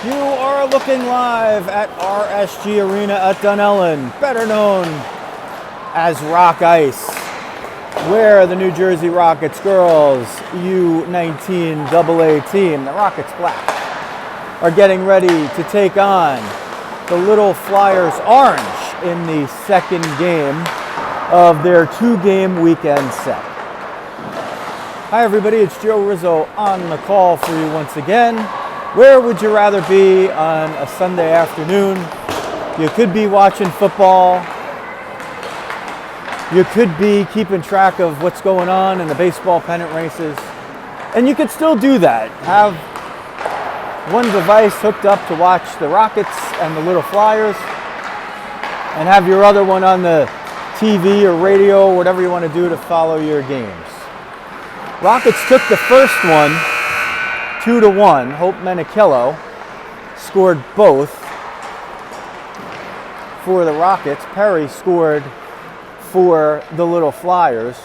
You are looking live at RSG Arena at Dunellen, better known as Rock Ice, where the New Jersey Rockets girls U19 AA team, the Rockets Black, are getting ready to take on the Little Flyers Orange in the second game of their two-game weekend set. Hi everybody, it's Joe Rizzo on the call for you once again. Where would you rather be on a Sunday afternoon? You could be watching football. You could be keeping track of what's going on in the baseball pennant races. And you could still do that. Have one device hooked up to watch the Rockets and the Little Flyers, and have your other one on the TV or radio, or whatever you want to do to follow your games. Rockets took the first one 2-1. Hope Menichillo scored both for the Rockets. Perry scored for the Little Flyers.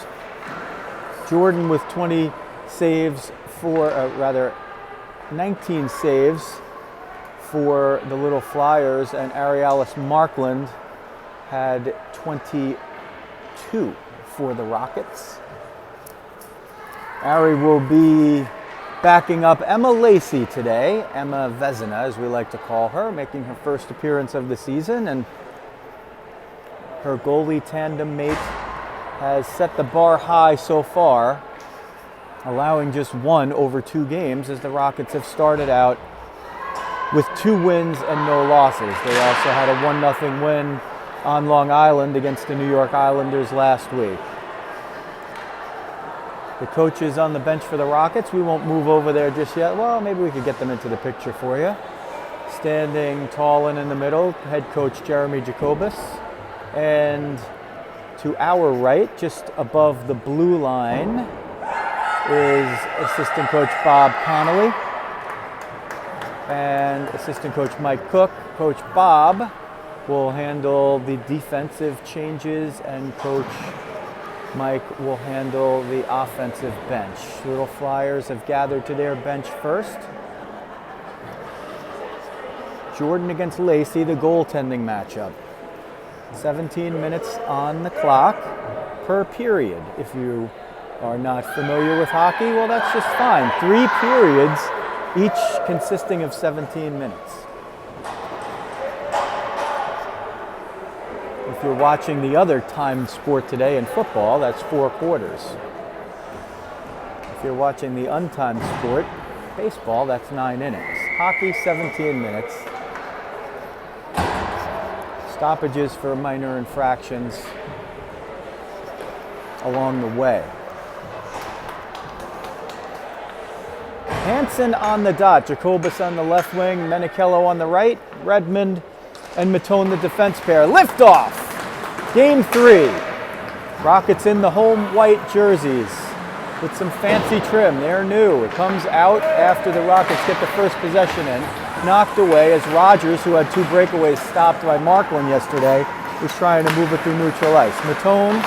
Jordan with 20 saves for, 19 saves for the Little Flyers, and Arialys Markland had 22 for the Rockets. Ari will be backing up Emma Lacey today, Emma Vezina as we like to call her, making her first appearance of the season, and her goalie tandem mate has set the bar high so far, allowing just one over 2 games as the Rockets have started out with 2 wins and no losses. They also had a 1-0 win on Long Island against the New York Islanders last week. The coach is on the bench for the Rockets. We won't move over there just yet. Well, maybe we could get them into the picture for you. Standing tall and in the middle, head coach Payton Jacobus. And to our right, just above the blue line, is assistant coach Bob Connolly and assistant coach Mike Cook. Coach Bob will handle the defensive changes, and Coach Mike will handle the offensive bench. Little Flyers have gathered to their bench first. Jordan against Lacey, the goaltending matchup. 17 minutes on the clock per period. If you are not familiar with hockey, well, that's just fine. 3 periods, each consisting of 17 minutes. If you're watching the other timed sport today in football, that's 4 quarters. If you're watching the untimed sport, baseball, that's 9 innings. Hockey, 17 minutes. Stoppages for minor infractions along the way. Hansen on the dot, Jacobus on the left wing, Menichillo on the right, Redmond and Mattone the defense pair. Liftoff! Game 3. Rockets in the home white jerseys with some fancy trim. They're new. It comes out after the Rockets get the first possession in. Knocked away as Rogers, who had 2 breakaways stopped by Markland yesterday, was trying to move it through neutral ice. Mattone,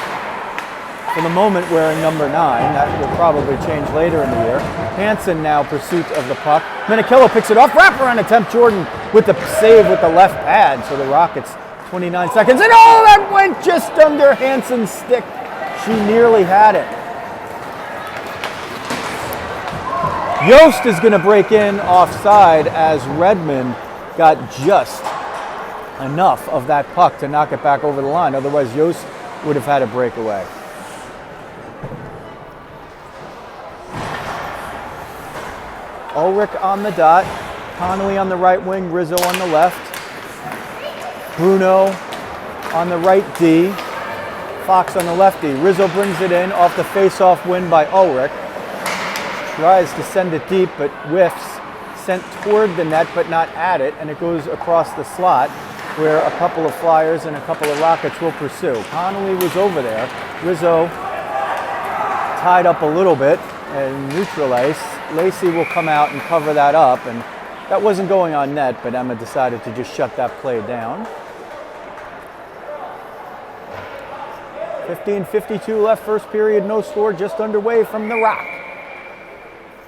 for the moment, wearing number 9. That will probably change later in the year. Hansen now pursuit of the puck. Menichillo picks it off. Wraparound attempt. Jordan with the save with the left pad. So the Rockets, 29 seconds. And oh, that went just under Hansen's stick. She nearly had it. Yost is going to break in offside as Redmond got just enough of that puck to knock it back over the line. Otherwise, Yost would have had a breakaway. Ulrich on the dot, Connelly on the right wing, Rizzo on the left, Bruno on the right D, Fox on the left D. Rizzo brings it in off the face-off win by Ulrich. Tries to send it deep, but whiffs. Sent toward the net, but not at it, and it goes across the slot, where a couple of Flyers and a couple of Rockets will pursue. Connelly was over there. Rizzo tied up a little bit and neutral ice. Lacey will come out and cover that up, and that wasn't going on net, but Emma decided to just shut that play down. 15:52 left, first period, no score, just underway from the Rock.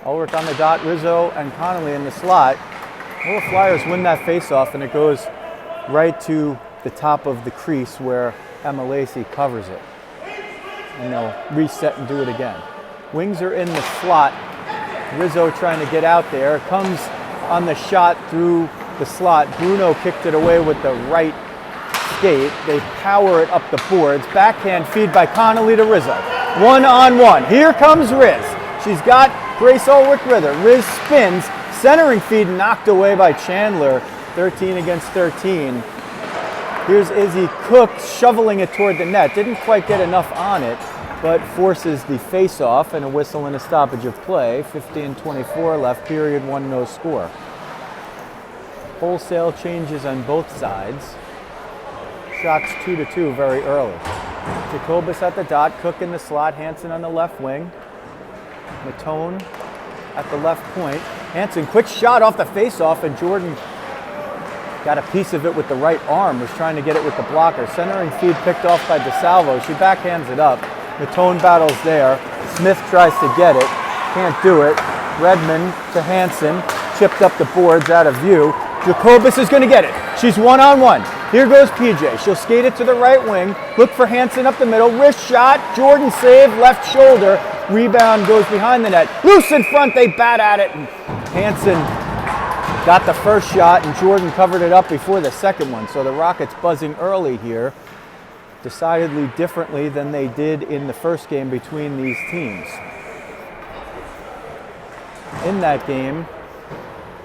Ulrich on the dot, Rizzo and Connelly in the slot. Well, the Flyers win that faceoff, and it goes right to the top of the crease where Emma Lacey covers it. And they'll reset and do it again. Wings are in the slot. Rizzo trying to get out there. Comes on the shot through the slot. Bruno kicked it away with the right skate. They power it up the boards. Backhand feed by Connelly to Rizzo. 1-on-1. Here comes Riz. She's got Grace Ulrich with her. Riz spins. Centering feed knocked away by Chandler. 13 against 13. Here's Izzy Cook shoveling it toward the net. Didn't quite get enough on it, but forces the face-off and a whistle and a stoppage of play. 15:24 left, period 1, no score. Wholesale changes on both sides. Shots 2-2 very early. Jacobus at the dot, Cook in the slot, Hansen on the left wing. Mattone at the left point. Hansen, quick shot off the face-off, and Jordan got a piece of it with the right arm, was trying to get it with the blocker. Centering feed picked off by DeSalvo. She backhands it up. Mattone battles there. Smith tries to get it. Can't do it. Redmond to Hansen. Chipped up the boards out of view. Jacobus is going to get it. She's 1-on-1. Here goes PJ. She'll skate it to the right wing. Look for Hansen up the middle. Wrist shot. Jordan save. Left shoulder. Rebound goes behind the net. Loose in front. They bat at it. And Hansen got the first shot, and Jordan covered it up before the second one. So the Rockets buzzing early here, decidedly differently than they did in the first game between these teams. In that game,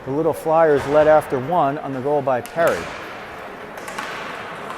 the Little Flyers led after 1 on the goal by Perry.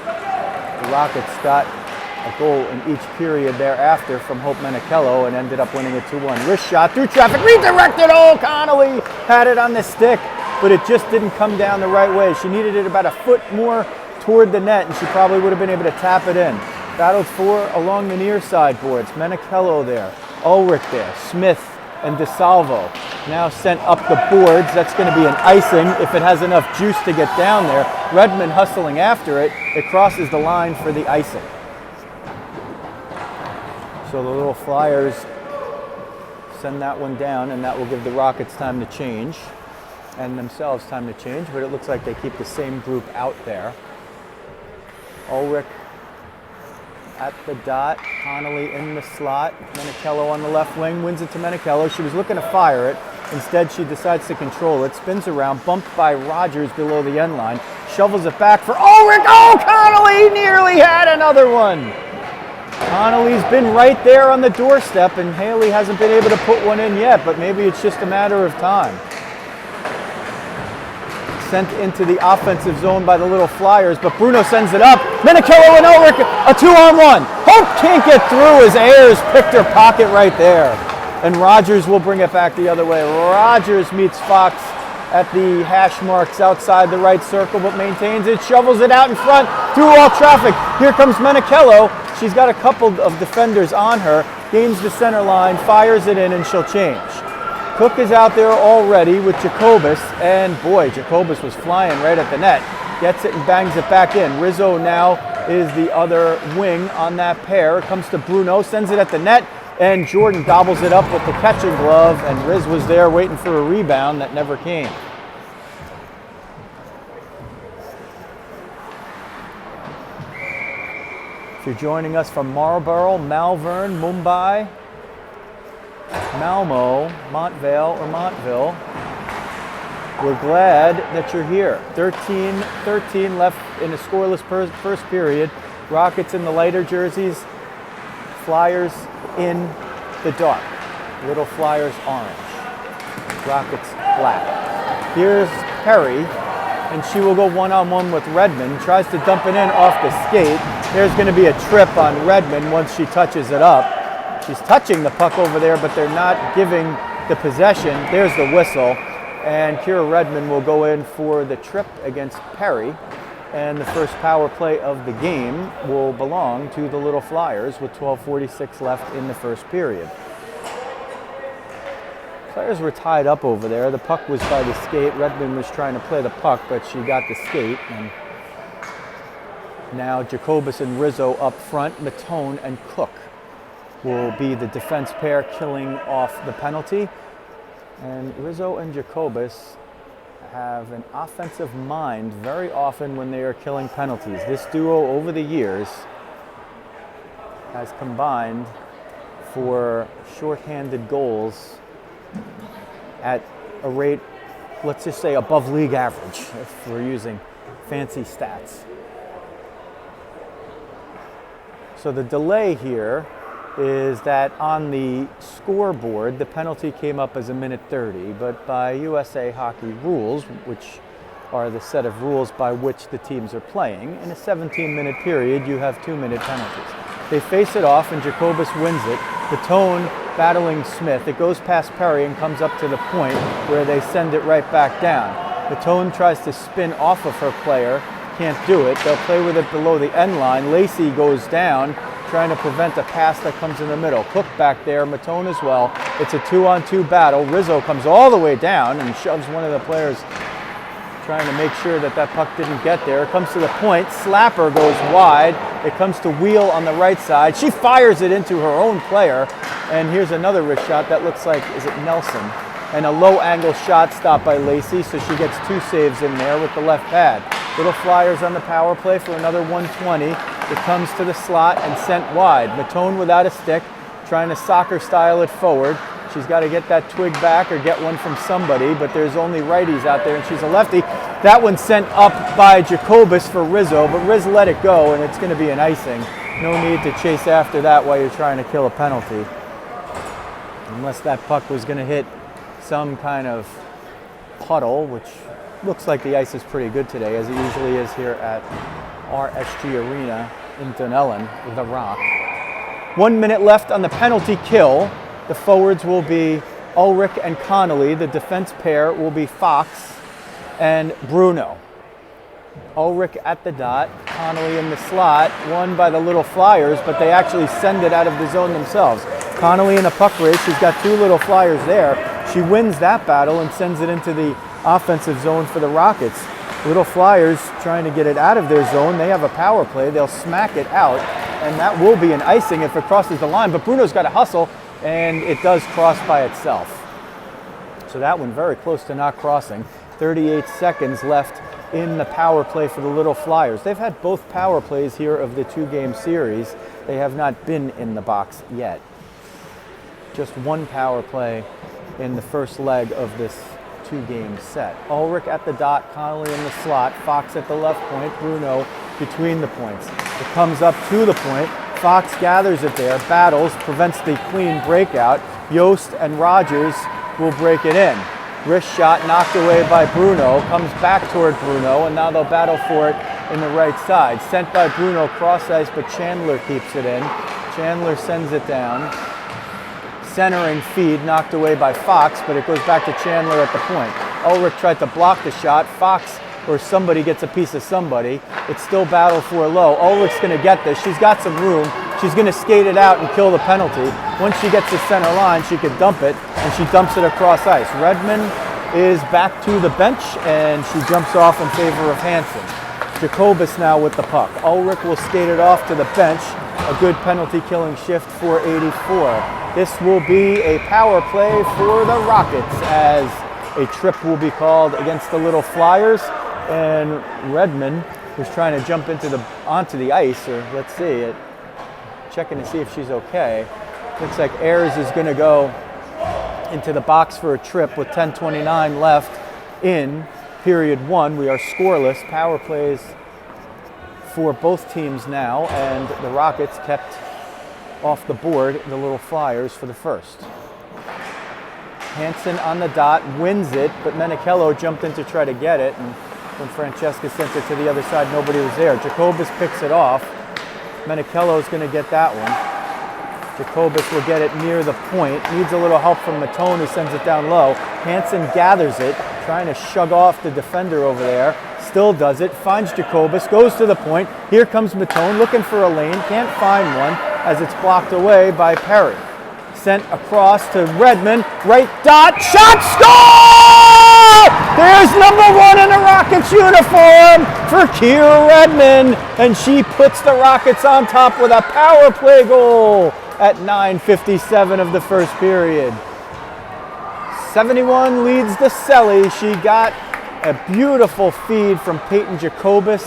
The Rockets got a goal in each period thereafter from Hope Menichillo and ended up winning it 2-1. Wrist shot through traffic, redirected. Oh, Connelly had it on the stick, but it just didn't come down the right way. She needed it about a foot more toward the net, and she probably would have been able to tap it in. Battled for along the near side boards. Menichillo there, Ulrich there, Smith and DeSalvo now sent up the boards. That's going to be an icing if it has enough juice to get down there. Redmond hustling after it. It crosses the line for the icing. So the Little Flyers send that one down, and that will give the Rockets time to change and themselves time to change, but it looks like they keep the same group out there. Ulrich at the dot, Connelly in the slot, Menichillo on the left wing, wins it to Menichillo. She was looking to fire it. Instead, she decides to control it, spins around, bumped by Rogers below the end line, shovels it back for Ulrich. Oh, Connelly nearly had another one. Connelly's been right there on the doorstep, and Hailey hasn't been able to put one in yet, but maybe it's just a matter of time. Sent into the offensive zone by the Little Flyers, but Bruno sends it up. Menichillo and Ulrich, a 2-on-1. Hope can't get through as Ayers picked her pocket right there. And Rogers will bring it back the other way. Rogers meets Fox at the hash marks outside the right circle, but maintains it, shovels it out in front through all traffic. Here comes Menichillo. She's got a couple of defenders on her, gains the center line, fires it in, and she'll change. Cook is out there already with Jacobus, and boy, Jacobus was flying right at the net. Gets it and bangs it back in. Rizzo now is the other wing on that pair. Comes to Bruno, sends it at the net, and Jordan gobbles it up with the catching glove, and Riz was there waiting for a rebound that never came. If you're joining us from Marlborough, Malvern, Mumbai, Malmo, Montvale, or Montville, we're glad that you're here. 13-13 left in a scoreless first period. Rockets in the lighter jerseys, Flyers in the dark. Little Flyers orange, Rockets black. Here's Perry, and she will go 1-on-1 with Redmond. Tries to dump it in off the skate. There's going to be a trip on Redmond once she touches it up. She's touching the puck over there, but they're not giving the possession. There's the whistle, and Keira Redmond will go in for the trip against Perry, and the first power play of the game will belong to the Little Flyers with 12:46 left in the first period. Flyers were tied up over there. The puck was by the skate. Redmond was trying to play the puck, but she got the skate, and now Jacobus and Rizzo up front. Mattone and Cook will be the defense pair killing off the penalty. And Rizzo and Jacobus have an offensive mind very often when they are killing penalties. This duo over the years has combined for shorthanded goals at a rate, let's just say, above league average, if we're using fancy stats. So the delay here is that on the scoreboard, the penalty came up as a minute 30, but by USA Hockey rules, which are the set of rules by which the teams are playing, in a 17-minute period, you have 2-minute penalties. They face it off, and Jacobus wins it. Mattone battling Smith. It goes past Perry and comes up to the point where they send it right back down. Mattone tries to spin off of her player. Can't do it. They'll play with it below the end line. Lacey goes down, trying to prevent a pass that comes in the middle. Cook back there, Mattone as well. It's a 2-on-2 battle. Rizzo comes all the way down and shoves one of the players, trying to make sure that that puck didn't get there. It comes to the point. Slapper goes wide. It comes to Wheel on the right side. She fires it into her own player. And here's another wrist shot that looks like, is it Nelson? And a low angle shot stopped by Lacey, so she gets 2 saves in there with the left pad. Little Flyers on the power play for another 120. It comes to the slot and sent wide. Mattone without a stick, trying to soccer style it forward. She's got to get that twig back or get one from somebody, but there's only righties out there, and she's a lefty. That one sent up by Jacobus for Rizzo, but Riz let it go, and it's going to be an icing. No need to chase after that while you're trying to kill a penalty. Unless that puck was going to hit some kind of puddle, which looks like the ice is pretty good today, as it usually is here at RSG Arena in Dunellen, The Rock. 1 minute left on the penalty kill. The forwards will be Ulrich and Connelly. The defense pair will be Fox and Bruno. Ulrich at the dot, Connelly in the slot, won by the Little Flyers, but they actually send it out of the zone themselves. Connelly in a puck race, she's got 2 Little Flyers there. She wins that battle and sends it into the offensive zone for the Rockets. Little Flyers trying to get it out of their zone. They have a power play. They'll smack it out, and that will be an icing if it crosses the line, but Bruno's got to hustle, and it does cross by itself. So that one very close to not crossing. 38 seconds left in the power play for the Little Flyers. They've had both power plays here of the 2-game series. They have not been in the box yet. Just 1 power play in the first leg of this 2-game set. Ulrich at the dot, Connelly in the slot, Fox at the left point, Bruno between the points. It comes up to the point. Fox gathers it there, battles, prevents the clean breakout. Yost and Rogers will break it in. Wrist shot knocked away by Bruno, comes back toward Bruno, and now they'll battle for it in the right side. Sent by Bruno cross ice, but Chandler keeps it in. Chandler sends it down. Centering feed knocked away by Fox, but it goes back to Chandler at the point. Ulrich tried to block the shot. Fox or somebody gets a piece of somebody. It's still battle for low. Ulrich's going to get this. She's got some room. She's going to skate it out and kill the penalty. Once she gets to center line, she could dump it, and she dumps it across ice. Redmond is back to the bench, and she jumps off in favor of Hansen. Jacobus now with the puck. Ulrich will skate it off to the bench. A good penalty killing shift for 84. This will be a power play for the Rockets as a trip will be called against the Little Flyers, and Redmond was trying to jump onto the ice, or let's see it, checking to see if she's okay. Looks like Ayers is going to go into the box for a trip with 10:29 left in period 1. We are scoreless. Power plays for both teams now, and the Rockets kept off the board the Little Flyers for the first. Hansen on the dot, wins it, but Menichillo jumped in to try to get it, and when Francesca sent it to the other side, nobody was there. Jacobus picks it off. Menichillo's going to get that one. Jacobus will get it near the point. Needs a little help from Mattone, who sends it down low. Hansen gathers it, trying to shug off the defender over there. Still does it, finds Jacobus, goes to the point. Here comes Mattone, looking for a lane, can't find one as it's blocked away by Perry. Sent across to Redmond, right dot, shot, score! There's number 1 in the Rockets uniform for Keira Redmond, and she puts the Rockets on top with a power play goal at 9:57 of the first period. 71 leads the Selly. She got A beautiful feed from Payton Jacobus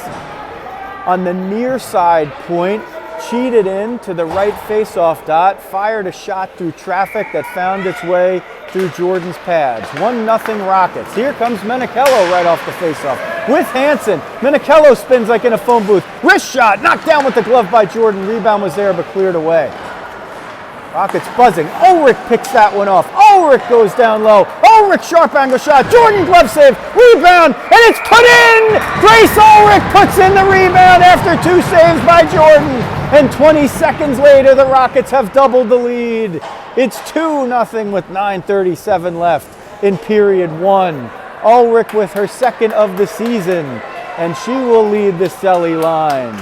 on the near side point. Cheated in to the right face-off dot, fired a shot through traffic that found its way through Jordan's pads. 1-0 Rockets. Here comes Menichillo right off the face-off with Hansen. Menichillo spins like in a phone booth. Wrist shot, knocked down with the glove by Jordan. Rebound was there but cleared away. Rockets buzzing. Ulrich picks that one off. Ulrich goes down low. Ulrich sharp angle shot. Jordan glove save. Rebound, and it's put in! Grace Ulrich puts in the rebound after 2 saves by Jordan. And 20 seconds later, the Rockets have doubled the lead. It's 2-0 with 9:37 left in period 1. Ulrich with her second of the season, and she will lead the Selly line.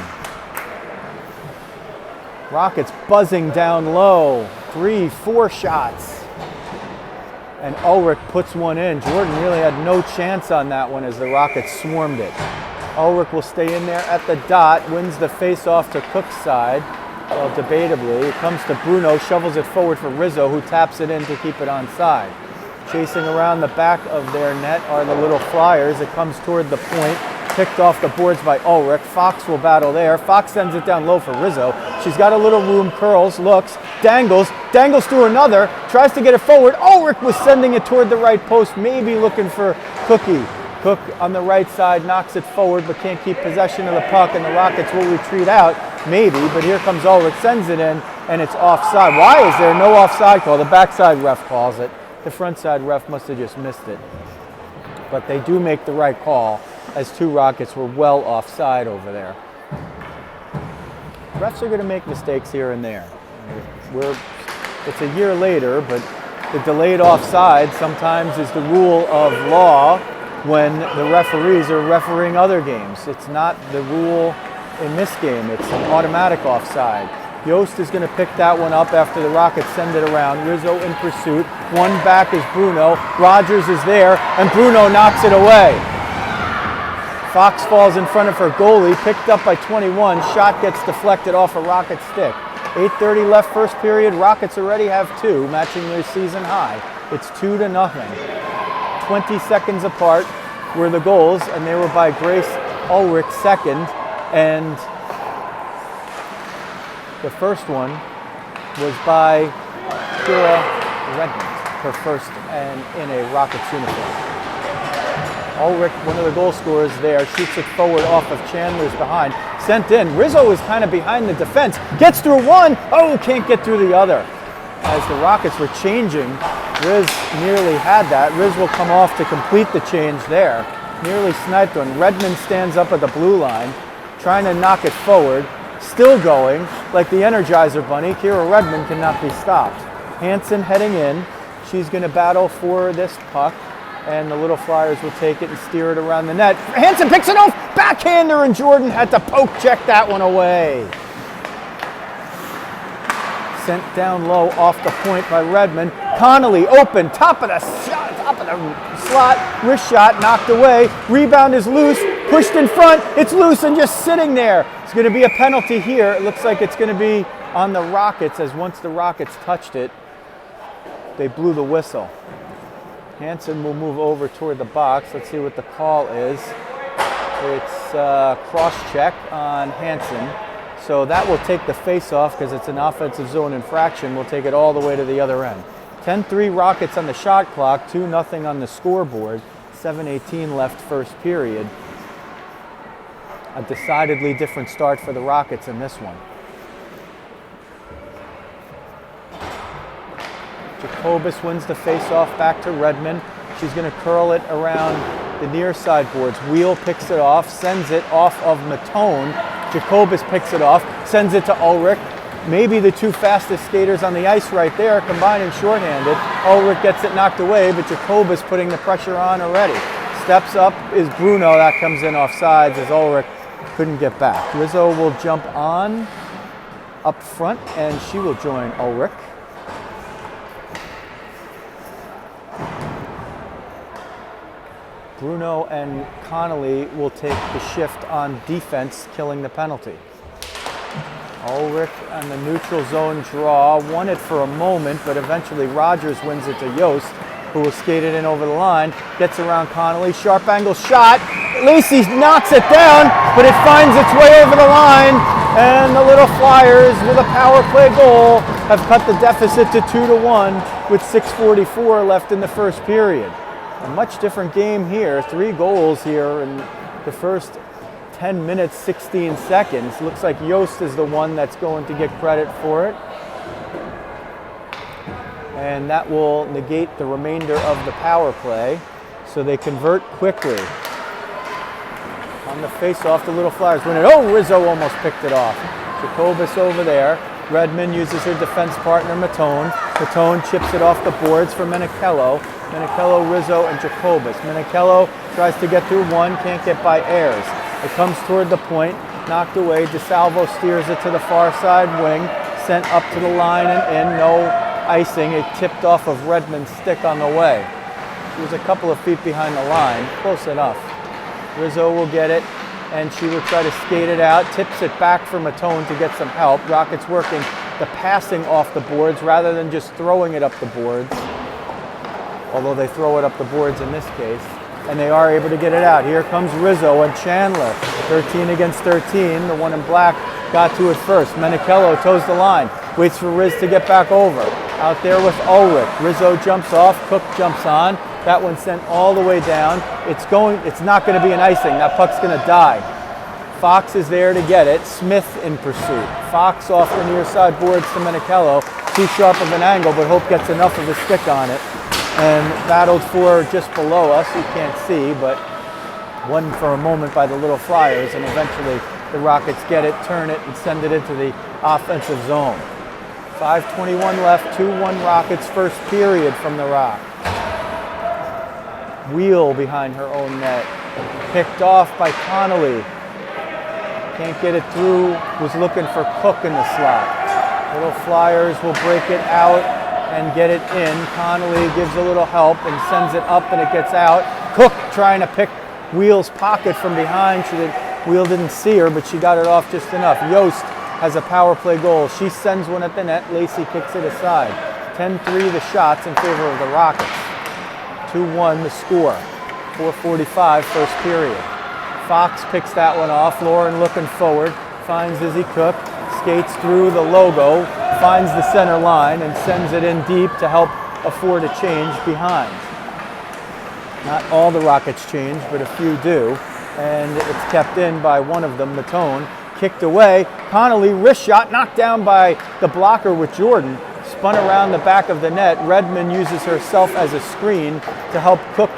Rockets buzzing down low. 3-4 shots. And Ulrich puts one in. Jordan really had no chance on that one as the Rockets swarmed it. Ulrich will stay in there at the dot, wins the face-off to Cook's side. Well, debatably, it comes to Bruno, shovels it forward for Rizzo, who taps it in to keep it onside. Chasing around the back of their net are the little Flyers. It comes toward the point, picked off the boards by Ulrich. Fox will battle there. Fox sends it down low for Rizzo. She's got a little room, curls, looks, dangles through another, tries to get it forward. Ulrich was sending it toward the right post, maybe looking for Cookie. Cook on the right side knocks it forward but can't keep possession of the puck, and the Rockets will retreat out, maybe, but here comes Ulrich, sends it in, and it's offside. Why is there no offside call? The backside ref calls it. The front side ref must have just missed it. But they do make the right call, as 2 Rockets were well offside over there. Refs are going to make mistakes here and there. It's a year later, but the delayed offside sometimes is the rule of law when the referees are refereeing other games. It's not the rule in this game. It's an automatic offside. Yost is going to pick that one up after the Rockets send it around. Rizzo in pursuit. One back is Bruno. Rogers is there, and Bruno knocks it away. Fox falls in front of her goalie, picked up by 21. Shot gets deflected off a Rocket stick. 8:30 left first period. Rockets already have 2, matching their season high. It's 2-0. 20 seconds apart were the goals, and they were by Grace Ulrich second, and the first one was by Keira Redmond, her first and in a Rockets uniform. Ulrich, one of the goal scorers there, shoots it forward off of Chandler's behind. Sent in. Rizzo is kind of behind the defense. Gets through one. Oh, can't get through the other. As the Rockets were changing, Riz nearly had that. Riz will come off to complete the change there. Nearly sniped one. Redmond stands up at the blue line, trying to knock it forward. Still going, like the Energizer Bunny. Keira Redmond cannot be stopped. Hansen heading in. She's going to battle for this puck, and the little Flyers will take it and steer it around the net. Hansen picks it off. Backhander, and Jordan had to poke check that one away. Sent down low off the point by Redmond. Connelly open, top of the slot, wrist shot knocked away. Rebound is loose, pushed in front. It's loose and just sitting there. It's going to be a penalty here. It looks like it's going to be on the Rockets, as once the Rockets touched it, they blew the whistle. Hansen will move over toward the box. Let's see what the call is. It's cross-check on Hansen. So that will take the face-off because it's an offensive zone infraction. We'll take it all the way to the other end. 10-3 Rockets on the shot clock, 2-0 on the scoreboard. 7:18 left first period. A decidedly different start for the Rockets in this one. Jacobus wins the face-off back to Redmond. She's going to curl it around the near side boards. Wheel picks it off, sends it off of Mattone. Jacobus picks it off, sends it to Ulrich. Maybe the 2 fastest skaters on the ice right there, combining shorthanded. Ulrich gets it knocked away, but Jacobus putting the pressure on already. Steps up is Bruno. That comes in off sides as Ulrich couldn't get back. Rizzo will jump on up front, and she will join Ulrich. Bruno and Connelly will take the shift on defense, killing the penalty. Ulrich on the neutral zone draw, won it for a moment, but eventually Rogers wins it to Yost. who will skate it in over the line. Gets around Connelly, sharp angle shot. Lacey knocks it down, but it finds its way over the line, and the Little Flyers, with a power play goal, have cut the deficit to 2-1 with 6:44 left in the first period. A much different game here. 3 goals here in the first 10 minutes, 16 seconds. Looks like Yost is the one that's going to get credit for it. And that will negate the remainder of the power play, so they convert quickly. On the face-off, the Little Flyers win it. Oh, Rizzo almost picked it off. Jacobus over there. Redmond uses her defense partner, Mattone. Mattone chips it off the boards for Menichillo. Menichillo, Rizzo, and Jacobus. Menichillo tries to get through one, can't get by Ayers. It comes toward the point, knocked away. DeSalvo steers it to the far side wing, sent up to the line and in. No icing. It tipped off of Redmond's stick on the way. She was a couple of feet behind the line. Close enough. Rizzo will get it, and she will try to skate it out. Tips it back for Mattone to get some help. Rockets working the passing off the boards rather than just throwing it up the boards. Although they throw it up the boards in this case. And they are able to get it out. Here comes Rizzo and Chandler. 13 against 13. The one in black got to it first. Menichillo toes the line. Waits for Riz to get back over. Out there with Ulrich. Rizzo jumps off. Cook jumps on. That one sent all the way down. It's not going to be an icing. That puck's going to die. Fox is there to get it. Smith in pursuit. Fox off the near side boards to Menichillo. Too sharp of an angle, but Hope gets enough of a stick on it. And battled for just below us. You can't see, but won for a moment by the Little Flyers, and eventually the Rockets get it, turn it, and send it into the offensive zone. 5:21 left, 2-1 Rockets, first period from the Rock. Wheel behind her own net. Picked off by Connelly. Can't get it through, was looking for Cook in the slot. Little Flyers will break it out and get it in. Connelly gives a little help and sends it up, and it gets out. Cook trying to pick Wheel's pocket from behind. Wheel didn't see her, but she got it off just enough. Yost has a power play goal. She sends one at the net. Lacey kicks it aside. 10-3 the shots in favor of the Rockets. 2-1 the score. 4:45 first period. Fox picks that one off. Lauren looking forward. Finds Izzy Cook. Skates through the logo. Finds the center line and sends it in deep to help afford a change behind. Not all the Rockets change, but a few do. And it's kept in by one of them, Mattone. Kicked away. Connelly, wrist shot, knocked down by the blocker with Jordan. Spun around the back of the net. Redmond uses herself as a screen to help Cook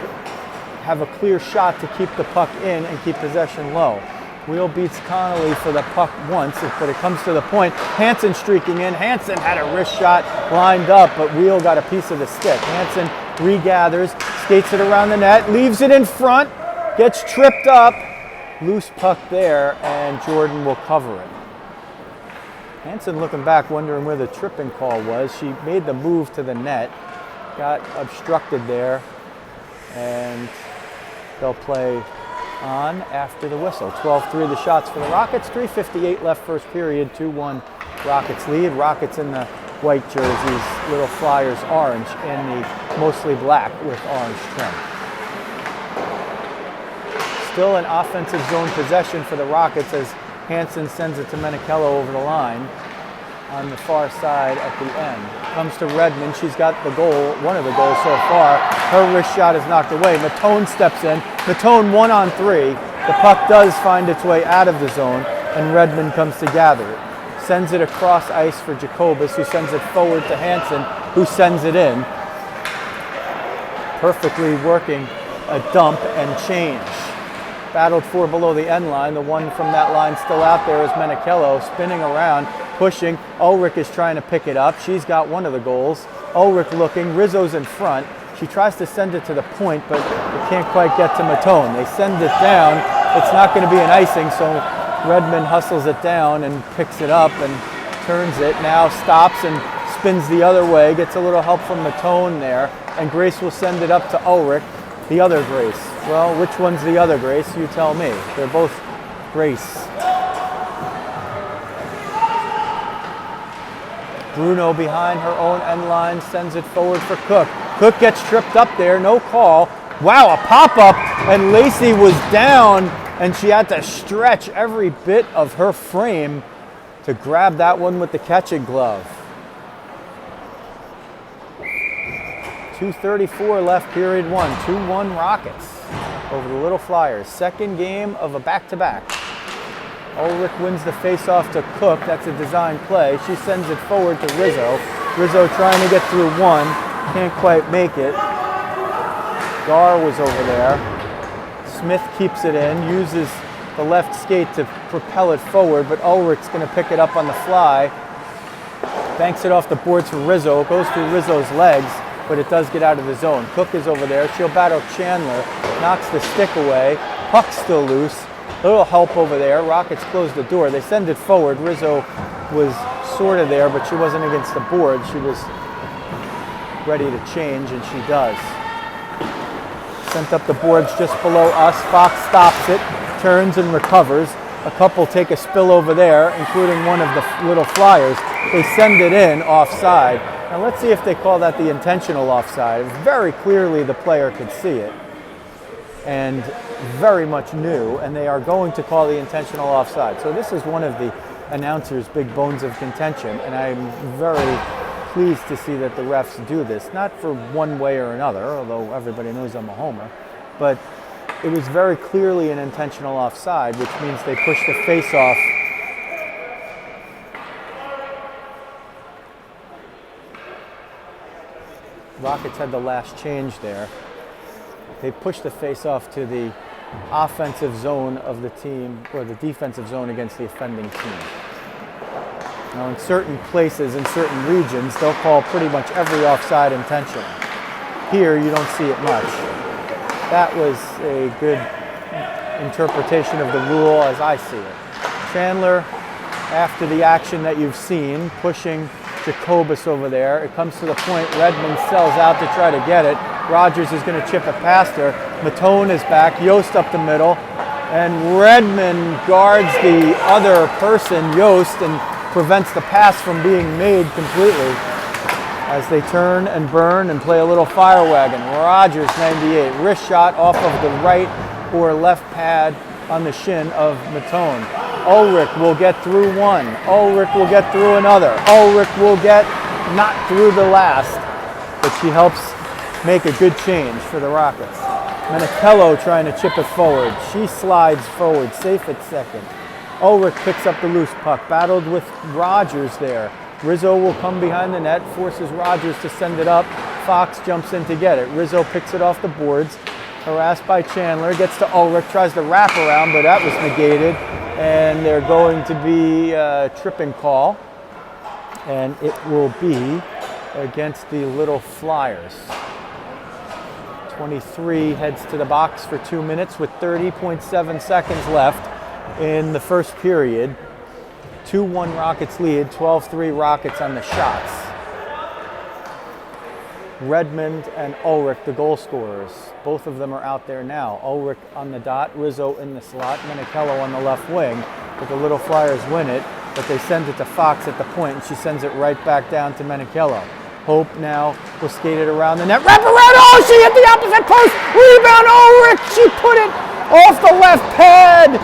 have a clear shot to keep the puck in and keep possession low. Wheel beats Connelly for the puck once, but it comes to the point. Hansen streaking in. Hansen had a wrist shot lined up, but Wheel got a piece of the stick. Hansen regathers, skates it around the net, leaves it in front, gets tripped up. Loose puck there, and Jordan will cover it. Hansen looking back, wondering where the tripping call was. She made the move to the net, got obstructed there, and they'll play on after the whistle. 12-3 the shots for the Rockets. 3:58 left first period. 2-1 Rockets lead. Rockets in the white jerseys, Little Flyers orange, and the mostly black with orange trim. Still an offensive zone possession for the Rockets as Hansen sends it to Menichillo over the line on the far side at the end. Comes to Redmond. She's got the goal, one of the goals so far. Her wrist shot is knocked away. Mattone steps in. Mattone 1-on-3. The puck does find its way out of the zone, and Redmond comes to gather it. Sends it across ice for Jacobus, who sends it forward to Hansen, who sends it in. Perfectly working a dump and change. Battled for below the end line. The one from that line still out there is Menichillo, spinning around, pushing. Ulrich is trying to pick it up. She's got one of the goals. Ulrich looking. Rizzo's in front. She tries to send it to the point, but it can't quite get to Mattone. They send it down. It's not going to be an icing, so Redmond hustles it down and picks it up and turns it. Now stops and spins the other way. Gets a little help from Mattone there, and Grace will send it up to Ulrich. The other Grace. Well, which one's the other Grace? You tell me. They're both Grace. Bruno behind her own end line sends it forward for Cook. Cook gets tripped up there, no call. Wow, a pop-up, and Lacey was down, and she had to stretch every bit of her frame to grab that one with the catching glove. 2:34 left, period one. 2-1 Rockets over the Little Flyers. Second game of a back-to-back. Ulrich wins the face-off to Cook. That's a design play. She sends it forward to Rizzo. Rizzo trying to get through one. Can't quite make it. Gar was over there. Smith keeps it in, uses the left skate to propel it forward, but Ulrich's going to pick it up on the fly. Banks it off the boards for Rizzo. It goes through Rizzo's legs, but it does get out of the zone. Cook is over there. She'll battle Chandler. Knocks the stick away. Puck's still loose. A little help over there. Rockets close the door. They send it forward. Rizzo was sort of there, but she wasn't against the board. She was ready to change, and she does. Sent up the boards just below us. Fox stops it, turns and recovers. A couple take a spill over there, including one of the Little Flyers. They send it in offside. Now let's see if they call that the intentional offside. Very clearly the player could see it, and very much knew, and they are going to call the intentional offside. So this is one of the announcers' big bones of contention, and I'm very pleased to see that the refs do this, not for one way or another, although everybody knows I'm a homer, but it was very clearly an intentional offside, which means they pushed the face-off. Rockets had the last change there. They pushed the face-off to the offensive zone of the team, or the defensive zone against the offending team. Now in certain places, in certain regions, they'll call pretty much every offside intentional. Here, you don't see it much. That was a good interpretation of the rule as I see it. Chandler, after the action that you've seen, pushing Jacobus over there. It comes to the point, Redmond sells out to try to get it. Rogers is going to chip it past her. Mattone is back, Yost up the middle, and Redmond guards the other person, Yost, and prevents the pass from being made completely as they turn and burn and play a little fire wagon. Rogers, 98, wrist shot off of the right or left pad on the shin of Mattone. Ulrich will get through one. Ulrich will get through another. Ulrich will get not through the last, but she helps make a good change for the Rockets. Menichillo trying to chip it forward. She slides forward, safe at second. Ulrich picks up the loose puck, battled with Rogers there. Rizzo will come behind the net, forces Rogers to send it up. Fox jumps in to get it. Rizzo picks it off the boards, harassed by Chandler, gets to Ulrich, tries to wrap around, but that was negated. And they're going to be a tripping call, and it will be against the Little Flyers. 23 heads to the box for 2 minutes with 30.7 seconds left in the first period. 2-1 Rockets lead, 12-3 Rockets on the shots. Redmond and Ulrich, the goal scorers. Both of them are out there now. Ulrich on the dot, Rizzo in the slot, Menichillo on the left wing. But the Little Flyers win it, but they send it to Fox at the point, and she sends it right back down to Menichillo. Hope now will skate it around the net. Wrap around, oh, she hit the opposite post! Rebound, Ulrich! She put it off the left pad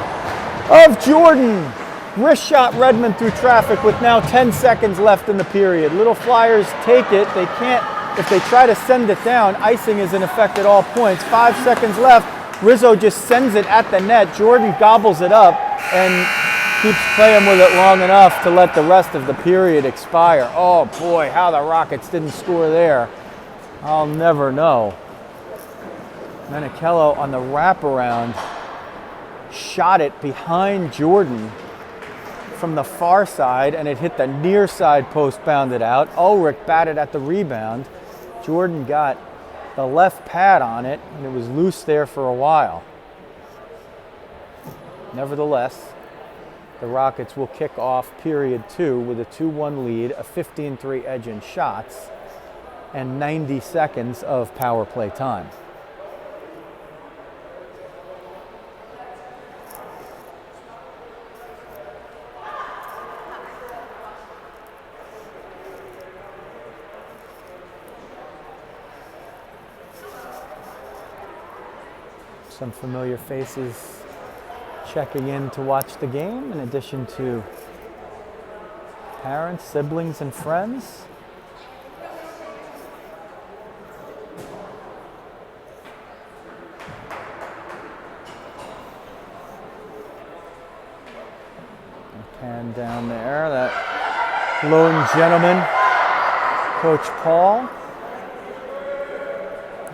of Jordan. Wrist shot Redmond through traffic with now 10 seconds left in the period. Little Flyers take it. They can't, if they try to send it down, icing is in effect at all points. 5 seconds left. Rizzo just sends it at the net. Jordan gobbles it up and keeps playing with it long enough to let the rest of the period expire. Oh boy, how the Rockets didn't score there, I'll never know. Menichillo on the wraparound shot it behind Jordan from the far side, and it hit the near side post, bounded out. Ulrich batted at the rebound. Jordan got the left pad on it, and it was loose there for a while. Nevertheless, the Rockets will kick off period 2 with a 2-1 lead, a 15-3 edge in shots, and 90 seconds of power play time. Some familiar faces checking in to watch the game, in addition to parents, siblings, and friends. Pan down there, that lone gentleman, Coach Paul.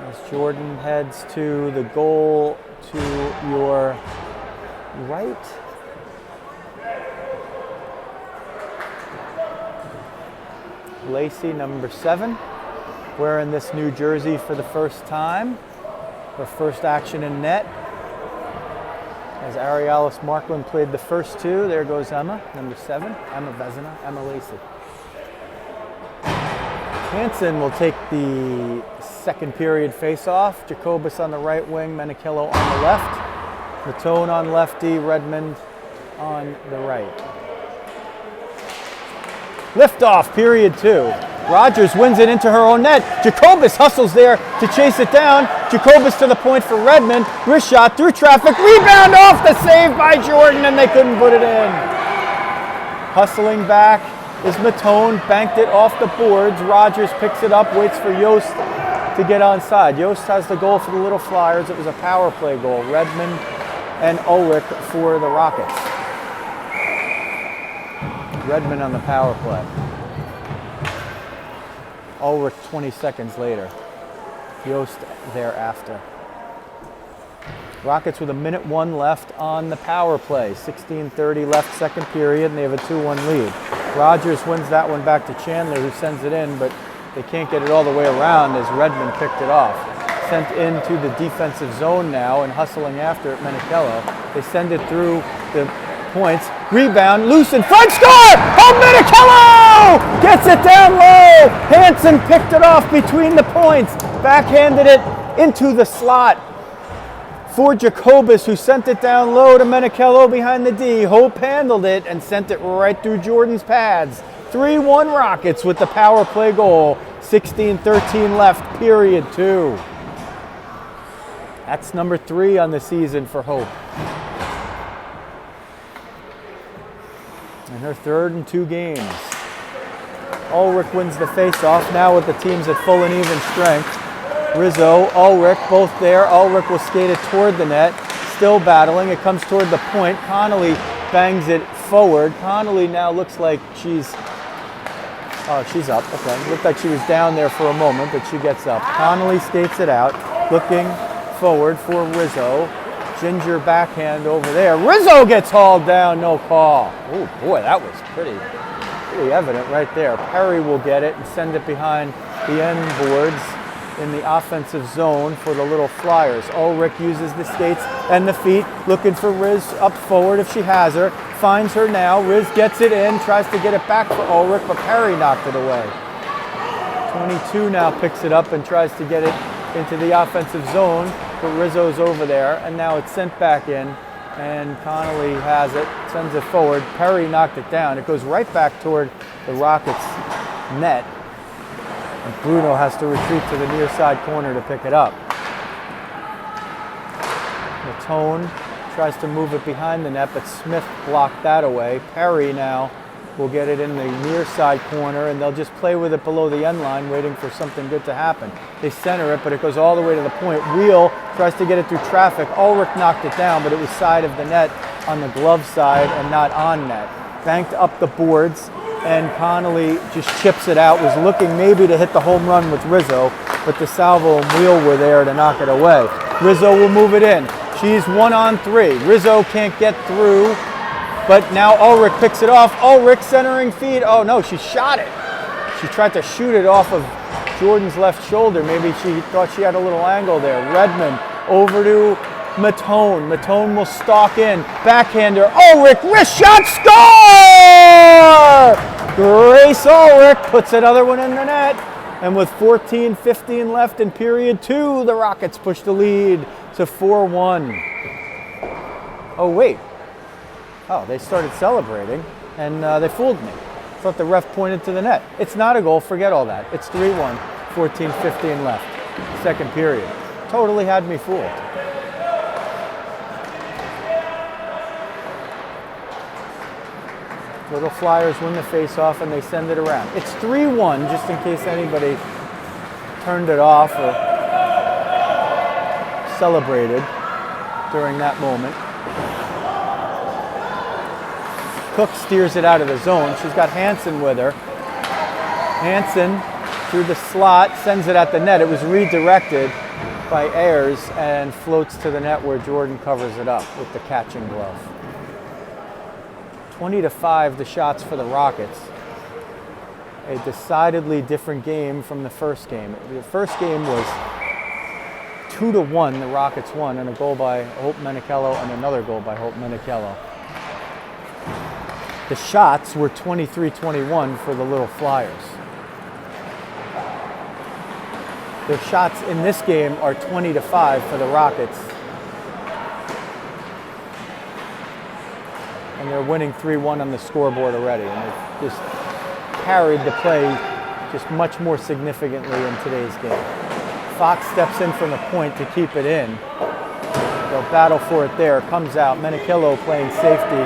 As Jordan heads to the goal to your right. Lacey, number 7, wearing this new jersey for the first time. Her first action in net. As Arialys Markland played the first 2, there goes Emma, number 7. Emma Vezina, Emma Lacey. Hansen will take the second period face-off. Jacobus on the right wing, Menichillo on the left. Mattone on lefty, Redmond on the right. Liftoff, period 2. Rogers wins it into her own net. Jacobus hustles there to chase it down. Jacobus to the point for Redmond. Wrist shot through traffic. Rebound off the save by Jordan, and they couldn't put it in. Hustling back is Mattone. Banked it off the boards. Rogers picks it up, waits for Yost to get onside. Yost has the goal for the Little Flyers. It was a power play goal. Redmond and Ulrich for the Rockets. Redmond on the power play. Ulrich 20 seconds later. Yost thereafter. Rockets with 1:01 left on the power play. 16:30 left second period, and they have a 2-1 lead. Rogers wins that one back to Chandler, who sends it in, but they can't get it all the way around as Redmond picked it off. Sent into the defensive zone now and hustling after it, Menichillo. They send it through the points. Rebound, loose in front, score! Hope Menichillo gets it down low. Hansen picked it off between the points. Backhanded it into the slot for Jacobus, who sent it down low to Menichillo behind the D. Hope handled it and sent it right through Jordan's pads. 3-1 Rockets with the power play goal. 16:13 left, period 2. That's number 3 on the season for Hope. And her third in 2 games. Ulrich wins the face-off now with the teams at full and even strength. Rizzo, Ulrich, both there. Ulrich will skate it toward the net. Still battling. It comes toward the point. Connelly bangs it forward. Connelly now looks like she's up. Okay. Looked like she was down there for a moment, but she gets up. Connelly skates it out, looking forward for Rizzo. Ginger backhand over there. Rizzo gets hauled down, no call. Oh boy, that was pretty evident right there. Perry will get it and send it behind the end boards in the offensive zone for the Little Flyers. Ulrich uses the skates and the feet, looking for Riz up forward if she has her. Finds her now. Riz gets it in, tries to get it back for Ulrich, but Perry knocked it away. 22 now picks it up and tries to get it into the offensive zone, but Rizzo's over there, and now it's sent back in, and Connelly has it, sends it forward. Perry knocked it down. It goes right back toward the Rockets' net, and Bruno has to retreat to the near side corner to pick it up. Mattone tries to move it behind the net, but Smith blocked that away. Perry now will get it in the near side corner, and they'll just play with it below the end line, waiting for something good to happen. They center it, but it goes all the way to the point. Wheel tries to get it through traffic. Ulrich knocked it down, but it was side of the net on the glove side and not on net. Banked up the boards, and Connelly just chips it out. Was looking maybe to hit the home run with Rizzo, but DeSalvo and Wheel were there to knock it away. Rizzo will move it in. She's 1-on-3. Rizzo can't get through, but now Ulrich picks it off. Ulrich centering feed. Oh no, she shot it. She tried to shoot it off of Jordan's left shoulder. Maybe she thought she had a little angle there. Redmond over to Mattone. Mattone will stalk in. Backhander. Ulrich, wrist shot, score! Grace Ulrich puts another one in the net. And with 14:15 left in period 2, the Rockets push the lead to 4-1. Oh, wait. Oh, they started celebrating, and they fooled me. Thought the ref pointed to the net. It's not a goal. Forget all that. It's 3-1, 14:15 left. Second period. Totally had me fooled. Little Flyers win the faceoff and they send it around. It's 3-1, just in case anybody turned it off or celebrated during that moment. Cook steers it out of the zone. She's got Hansen with her. Hansen through the slot, sends it at the net. It was redirected by Ayers and floats to the net where Jordan covers it up with the catching glove. 20-5 the shots for the Rockets. A decidedly different game from the first game. The first game was 2-1, the Rockets won, and a goal by Hope Menichillo and another goal by Hope Menichillo. The shots were 23-21 for the Little Flyers. Their shots in this game are 20-5 for the Rockets. And they're winning 3-1 on the scoreboard already. And they've just carried the play just much more significantly in today's game. Fox steps in from the point to keep it in. They'll battle for it there. Comes out. Menichillo playing safety.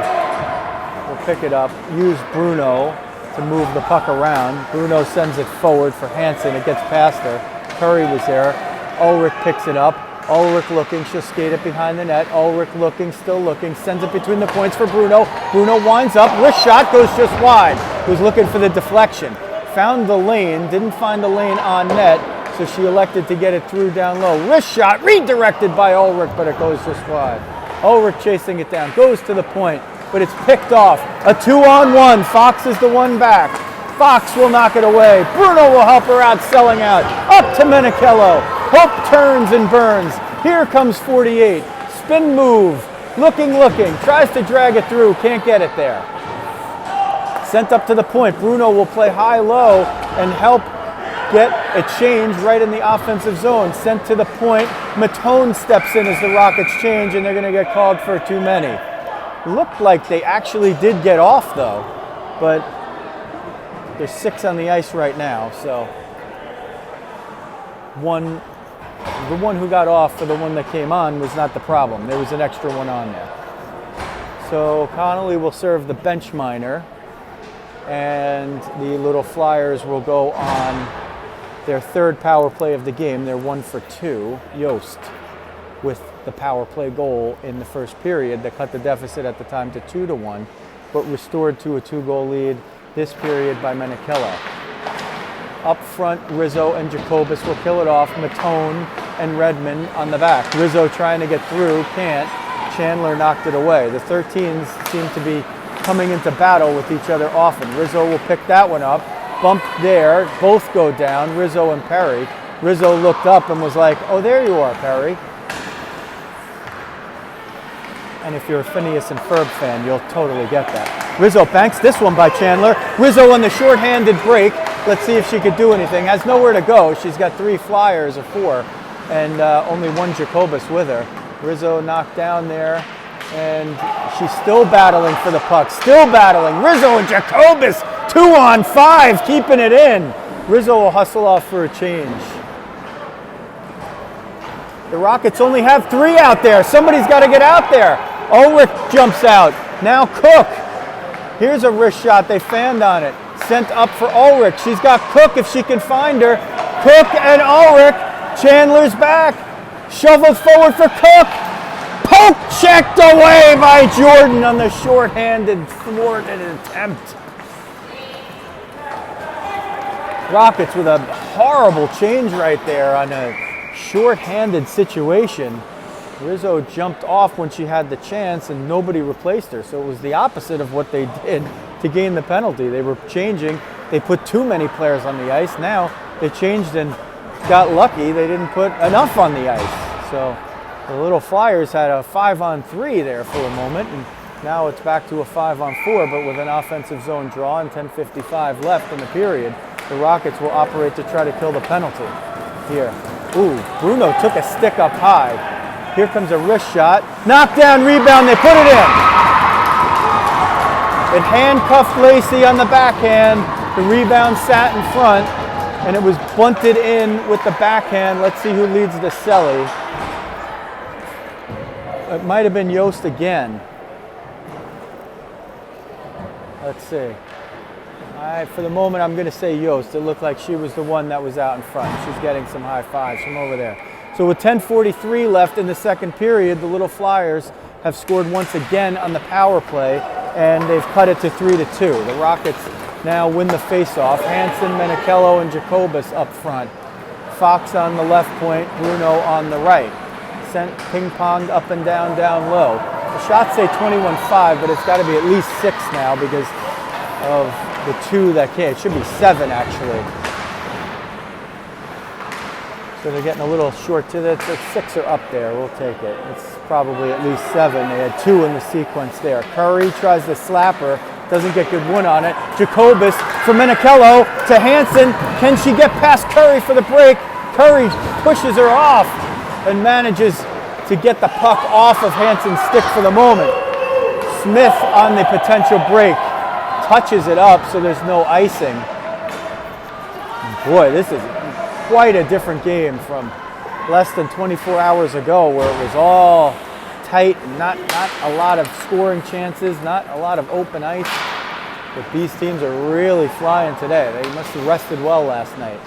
Will pick it up. Use Bruno to move the puck around. Bruno sends it forward for Hansen. It gets past her. Perry was there. Ulrich picks it up. Ulrich looking, she'll skate it behind the net. Ulrich looking, still looking, sends it between the points for Bruno. Bruno winds up, wrist shot goes just wide. Was looking for the deflection. Found the lane, didn't find the lane on net, so she elected to get it through down low. Wrist shot, redirected by Ulrich, but it goes just wide. Ulrich chasing it down, goes to the point, but it's picked off. A 2-on-1, Fox is the one back. Fox will knock it away. Bruno will help her out, selling out. Up to Menichillo. Hope turns and burns. Here comes 48. Spin move. Looking. Tries to drag it through. Can't get it there. Sent up to the point. Bruno will play high-low and help get a change right in the offensive zone. Sent to the point. Mattone steps in as the Rockets change, and they're going to get called for too many. Looked like they actually did get off, though. But there's 6 on the ice right now, so the one who got off for the one that came on was not the problem. There was an extra one on there. So Connelly will serve the bench minor, and the Little Flyers will go on their third power play of the game. They're 1 for 2. Yost with the power play goal in the first period that cut the deficit at the time to 2-1, but restored to a 2-goal lead this period by Menichillo. Up front, Rizzo and Jacobus will kill it off. Mattone and Redmond on the back. Rizzo trying to get through, can't. Chandler knocked it away. The 13s seem to be coming into battle with each other often. Rizzo will pick that one up. Bump there, both go down, Rizzo and Perry. Rizzo looked up and was like, oh, there you are, Perry. And if you're a Phineas and Ferb fan, you'll totally get that. Rizzo banks this one by Chandler. Rizzo on the short-handed break. Let's see if she could do anything. Has nowhere to go. She's got 3 Flyers or 4, and only 1 Jacobus with her. Rizzo knocked down there, and she's still battling for the puck. Still battling. Rizzo and Jacobus, 2-on-5, keeping it in. Rizzo will hustle off for a change. The Rockets only have 3 out there. Somebody's got to get out there. Ulrich jumps out. Now Cook. Here's a wrist shot. They fanned on it. Sent up for Ulrich. She's got Cook if she can find her. Cook and Ulrich. Chandler's back. Shoveled forward for Cook. Poke checked away by Jordan on the short-handed, thwarted attempt. Rockets with a horrible change right there on a short-handed situation. Rizzo jumped off when she had the chance and nobody replaced her. So it was the opposite of what they did to gain the penalty. They were changing. They put too many players on the ice. Now they changed and got lucky. They didn't put enough on the ice. So the Little Flyers had a 5-on-3 there for a moment. And now it's back to a 5-on-4, but with an offensive zone draw and 10:55 left in the period. The Rockets will operate to try to kill the penalty here. Ooh, Bruno took a stick up high. Here comes a wrist shot. Knockdown, rebound, they put it in. It handcuffed Lacey on the backhand. The rebound sat in front, and it was bunted in with the backhand. Let's see who leads the celly. It might have been Yost again. Let's see. For the moment, I'm going to say Yost. It looked like she was the one that was out in front. She's getting some high fives from over there. So with 10:43 left in the second period, the Little Flyers have scored once again on the power play, and they've cut it to 3-2. The Rockets now win the faceoff. Hansen, Menichillo, and Jacobus up front. Fox on the left point, Bruno on the right. Sent ping-ponged up and down low. The shots say 21-5, but it's got to be at least 6 now because of the 2 that came. It should be 7, actually. So they're getting a little short to that. 6 are up there. We'll take it. It's probably at least 7. They had 2 in the sequence there. Curry tries to slap her. Doesn't get good one on it. Jacobus for Menichillo to Hansen. Can she get past Curry for the break? Curry pushes her off and manages to get the puck off of Hansen's stick for the moment. Smith on the potential break touches it up so there's no icing. Boy, this is quite a different game from less than 24 hours ago where it was all tight, not a lot of scoring chances, not a lot of open ice. But these teams are really flying today. They must have rested well last night.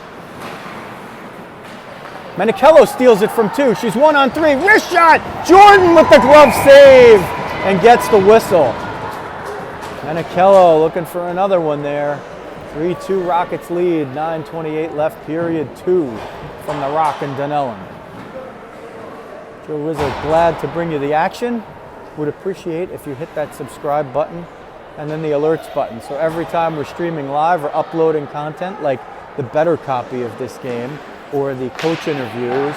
Menichillo steals it from 2. She's 1-on-3. Wrist shot! Jordan with the glove save and gets the whistle. Menichillo looking for another one there. 3-2 Rockets lead. 9:28 left, period 2 from the Rock and Dunellen. Joe Rizzo, glad to bring you the action. Would appreciate if you hit that subscribe button and then the alerts button. So every time we're streaming live or uploading content like the better copy of this game or the coach interviews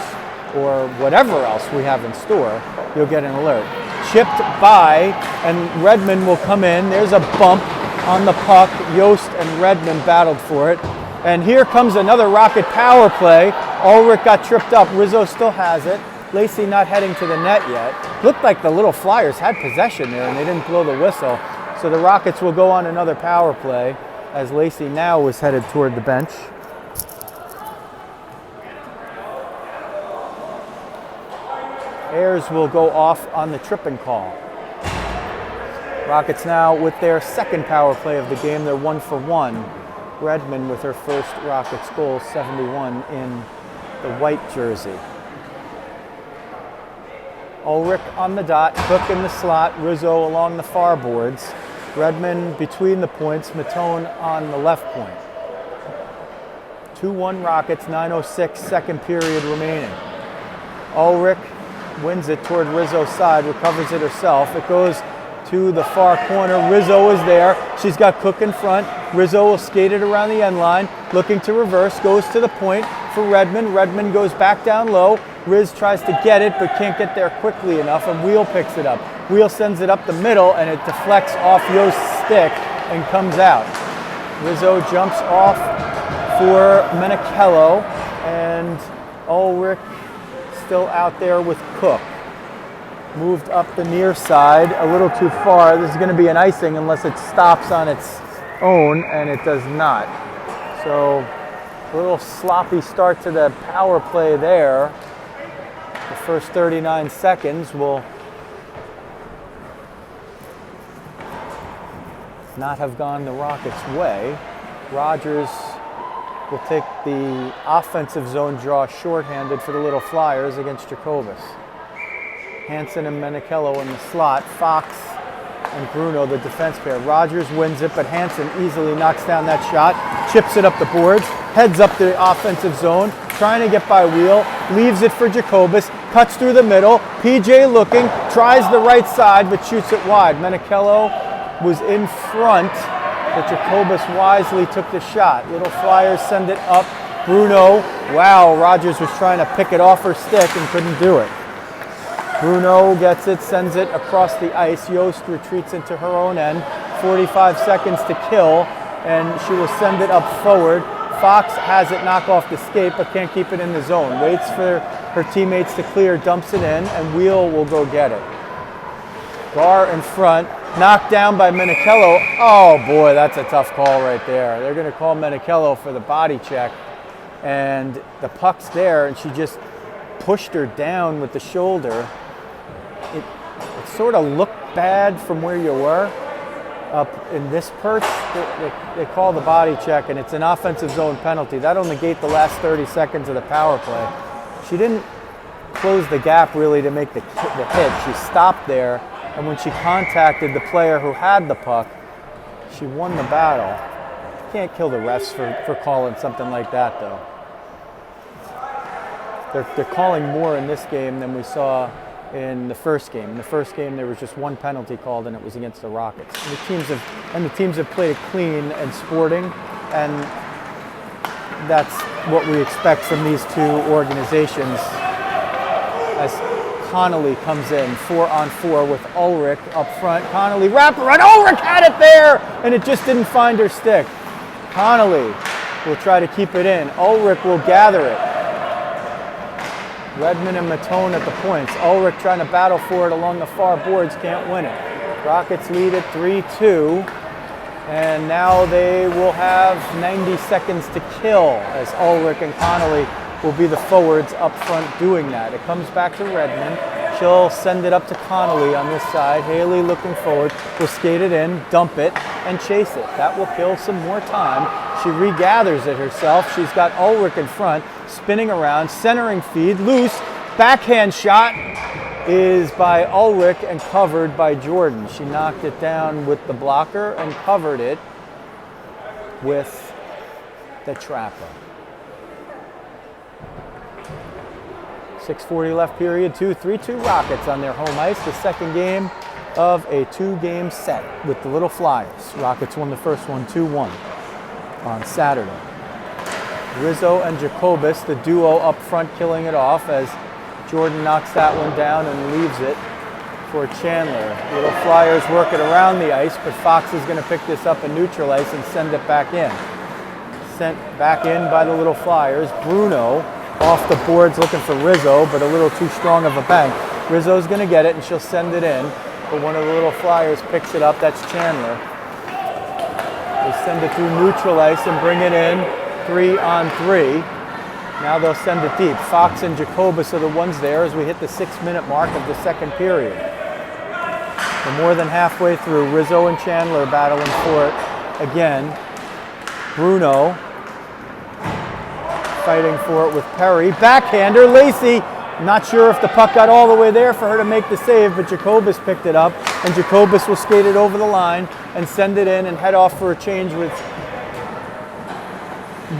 or whatever else we have in store, you'll get an alert. Chipped by, and Redmond will come in. There's a bump on the puck. Yost and Redmond battled for it. And here comes another Rocket power play. Ulrich got tripped up. Rizzo still has it. Lacey not heading to the net yet. Looked like the Little Flyers had possession there and they didn't blow the whistle. So the Rockets will go on another power play as Lacey now is headed toward the bench. Ayers will go off on the tripping call. Rockets now with their second power play of the game. They're 1-for-1. Redmond with her first Rockets goal, 71 in the white jersey. Ulrich on the dot, Cook in the slot, Rizzo along the far boards. Redmond between the points, Mattone on the left point. 2-1 Rockets, 9:06 second period remaining. Ulrich wins it toward Rizzo's side, recovers it herself. It goes to the far corner. Rizzo is there. She's got Cook in front. Rizzo will skate it around the end line, looking to reverse, goes to the point for Redmond. Redmond goes back down low. Riz tries to get it, but can't get there quickly enough, and Wheel picks it up. Wheel sends it up the middle, and it deflects off Yost's stick and comes out. Rizzo jumps off for Menichillo, and Ulrich still out there with Cook. Moved up the near side a little too far. This is going to be an icing unless it stops on its own, and it does not. So a little sloppy start to the power play there. The first 39 seconds will not have gone the Rockets' way. Rogers will take the offensive zone draw shorthanded for the Little Flyers against Jacobus. Hansen and Menichillo in the slot. Fox and Bruno, the defense pair. Rogers wins it, but Hansen easily knocks down that shot, chips it up the boards, heads up the offensive zone, trying to get by Wheel, leaves it for Jacobus, cuts through the middle. PJ looking, tries the right side, but shoots it wide. Menichillo was in front, but Jacobus wisely took the shot. Little Flyers send it up. Bruno, wow, Rogers was trying to pick it off her stick and couldn't do it. Bruno gets it, sends it across the ice. Yost retreats into her own end. 45 seconds to kill, and she will send it up forward. Fox has it knock off the skate, but can't keep it in the zone. Waits for her teammates to clear, dumps it in, and Wheel will go get it. Gar in front, knocked down by Menichillo. Oh boy, that's a tough call right there. They're going to call Menichillo for the body check, and the puck's there, and she just pushed her down with the shoulder. It sort of looked bad from where you were, up in this perch, they call the body check, and it's an offensive zone penalty. That'll negate the last 30 seconds of the power play. She didn't close the gap really to make the hit. She stopped there, and when she contacted the player who had the puck, she won the battle. Can't kill the refs for calling something like that, though. They're calling more in this game than we saw in the first game. In the first game, there was just one penalty called, and it was against the Rockets. And the teams have played it clean and sporting, and that's what we expect from these two organizations. As Connelly comes in 4-on-4 with Ulrich up front. Connelly wraparound. Ulrich had it there, and it just didn't find her stick. Connelly will try to keep it in. Ulrich will gather it. Redmond and Mattone at the points. Ulrich trying to battle for it along the far boards, can't win it. Rockets lead it 3-2, and now they will have 90 seconds to kill as Ulrich and Connelly will be the forwards up front doing that. It comes back to Redmond. She'll send it up to Connelly on this side. Hailey looking forward, will skate it in, dump it, and chase it. That will kill some more time. She regathers it herself. She's got Ulrich in front, spinning around, centering feed, loose, backhand shot is by Ulrich and covered by Jordan. She knocked it down with the blocker and covered it with the trapper. 6:40 left, period 2, 3-2 Rockets on their home ice. The second game of a 2-game set with the Little Flyers. Rockets won the first one 2-1 on Saturday. Rizzo and Jacobus, the duo up front, killing it off as Jordan knocks that one down and leaves it for Chandler. Little Flyers work it around the ice, but Fox is going to pick this up in neutral ice and send it back in. Sent back in by the Little Flyers. Bruno off the boards looking for Rizzo, but a little too strong of a bank. Rizzo's going to get it, and she'll send it in, but one of the Little Flyers picks it up. That's Chandler. They send it through neutral ice and bring it in 3-on-3. Now they'll send it deep. Fox and Jacobus are the ones there as we hit the 6-minute mark of the second period. We're more than halfway through. Rizzo and Chandler battling for it again. Bruno fighting for it with Perry. Backhander, Lacey. Not sure if the puck got all the way there for her to make the save, but Jacobus picked it up, and Jacobus will skate it over the line and send it in and head off for a change with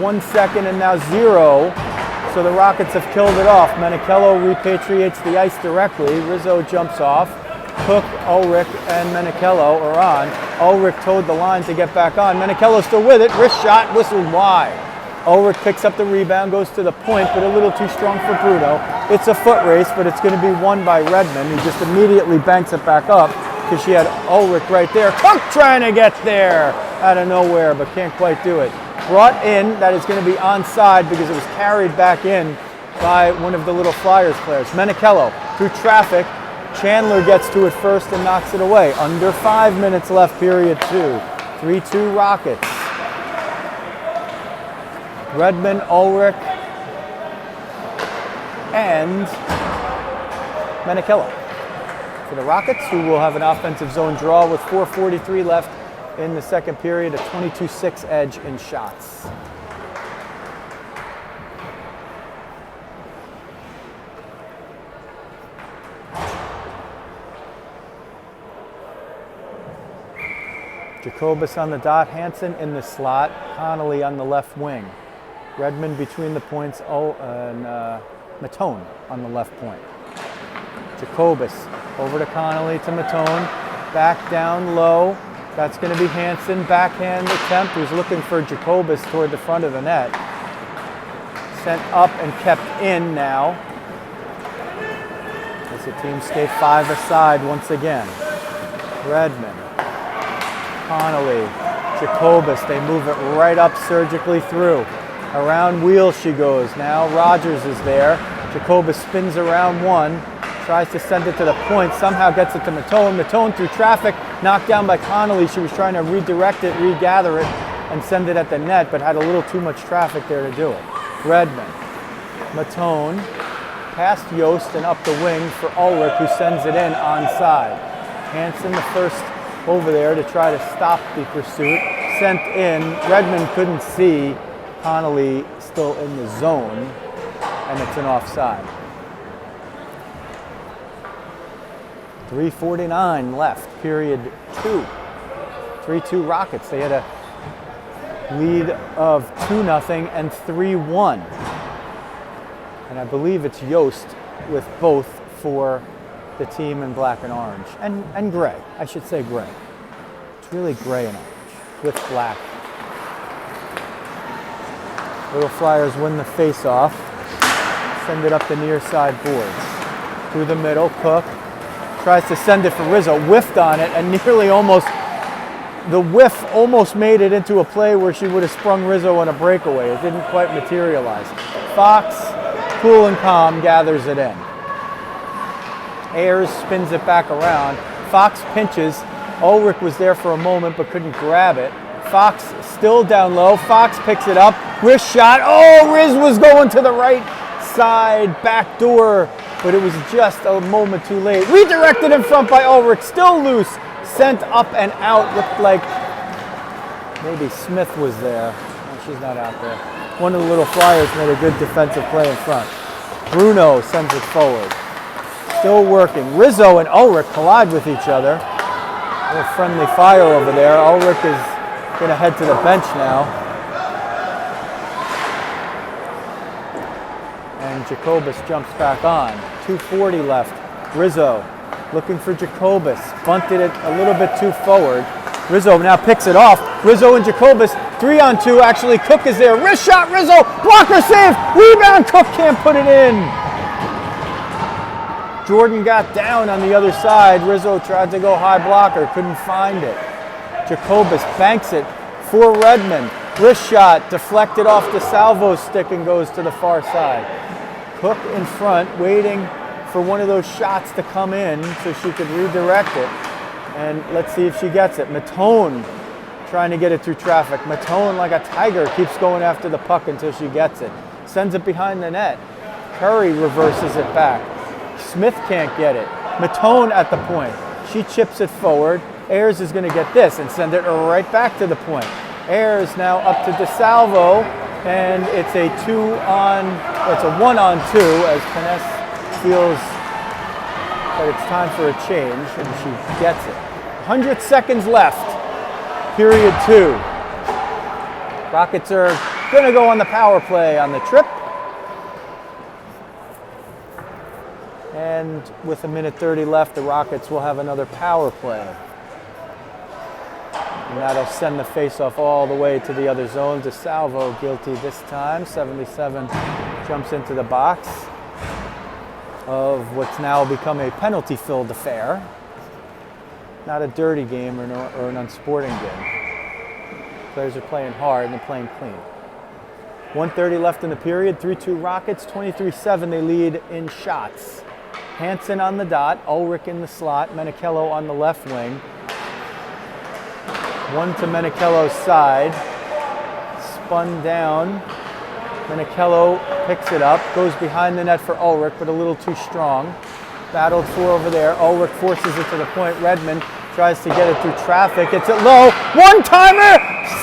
1 second and now 0. So the Rockets have killed it off. Menichillo repatriates the ice directly. Rizzo jumps off. Cook, Ulrich, and Menichillo are on. Ulrich towed the line to get back on. Menichillo still with it. Wrist shot, whistled wide. Ulrich picks up the rebound, goes to the point, but a little too strong for Bruno. It's a foot race, but it's going to be won by Redmond, who just immediately banks it back up because she had Ulrich right there. Cook trying to get there out of nowhere, but can't quite do it. Brought in, that is going to be onside because it was carried back in by one of the Little Flyers players. Menichillo through traffic. Chandler gets to it first and knocks it away. Under 5 minutes left, period 2. 3-2 Rockets. Redmond, Ulrich, and Menichillo for the Rockets, who will have an offensive zone draw with 4:43 left in the second period, a 22-6 edge in shots. Jacobus on the dot, Hansen in the slot, Connelly on the left wing. Redmond between the points, and Mattone on the left point. Jacobus over to Connelly to Mattone, back down low. That's going to be Hansen, backhand attempt, who's looking for Jacobus toward the front of the net. Sent up and kept in now. As the team skate 5 aside once again. Redmond, Connelly, Jacobus, they move it right up surgically through. Around wheel she goes. Now Rogers is there. Jacobus spins around one, tries to send it to the point, somehow gets it to Mattone. Mattone through traffic, knocked down by Connelly. She was trying to redirect it, regather it, and send it at the net, but had a little too much traffic there to do it. Redmond, Mattone, past Yost and up the wing for Ulrich, who sends it in onside. Hansen, the first over there to try to stop the pursuit. Sent in. Redmond couldn't see Connelly still in the zone, and it's an offside. 3:49 left, period 2. 3-2 Rockets. They had a lead of 2-0 and 3-1. And I believe it's Yost with both for the team in black and orange. And gray. I should say gray. It's really gray and orange with black. Little Flyers win the face-off. Send it up the near side boards. Through the middle, Cook tries to send it for Rizzo. Whiffed on it and nearly almost, the whiff almost made it into a play where she would have sprung Rizzo on a breakaway. It didn't quite materialize. Fox, cool and calm, gathers it in. Ayers spins it back around. Fox pinches. Ulrich was there for a moment but couldn't grab it. Fox still down low. Fox picks it up. Wrist shot. Oh, Riz was going to the right side, back door, but it was just a moment too late. Redirected in front by Ulrich. Still loose. Sent up and out. Looked like maybe Smith was there. No, she's not out there. One of the little Flyers made a good defensive play in front. Bruno sends it forward. Still working. Rizzo and Ulrich collide with each other. A little friendly fire over there. Ulrich is going to head to the bench now. And Jacobus jumps back on. 2:40 left. Rizzo looking for Jacobus. Bunted it a little bit too forward. Rizzo now picks it off. Rizzo and Jacobus, 3-on-2. Actually, Cook is there. Wrist shot, Rizzo. Blocker save. Rebound. Cook can't put it in. Jordan got down on the other side. Rizzo tried to go high blocker. Couldn't find it. Jacobus banks it for Redmond. Wrist shot. Deflected off the salvo stick and goes to the far side. Cook in front, waiting for one of those shots to come in so she could redirect it. And let's see if she gets it. Mattone trying to get it through traffic. Mattone, like a tiger, keeps going after the puck until she gets it. Sends it behind the net. Perry reverses it back. Smith can't get it. Mattone at the point. She chips it forward. Ayers is going to get this and send it right back to the point. Ayers now up to DeSalvo, and it's a 1-on-2 as Kness feels that it's time for a change, and she gets it. 100 seconds left, period 2. Rockets are going to go on the power play on the trip. And with 1:30 left, the Rockets will have another power play. And that'll send the faceoff all the way to the other zone. DeSalvo guilty this time. 77 jumps into the box of what's now become a penalty-filled affair. Not a dirty game or an unsporting game. Players are playing hard and they're playing clean. 1:30 left in the period. 3-2 Rockets. 23-7 they lead in shots. Hansen on the dot. Ulrich in the slot. Menichillo on the left wing. One to Menichillo's side. Spun down. Menichillo picks it up. Goes behind the net for Ulrich, but a little too strong. Battled for over there. Ulrich forces it to the point. Redmond tries to get it through traffic. It's it low. One-timer!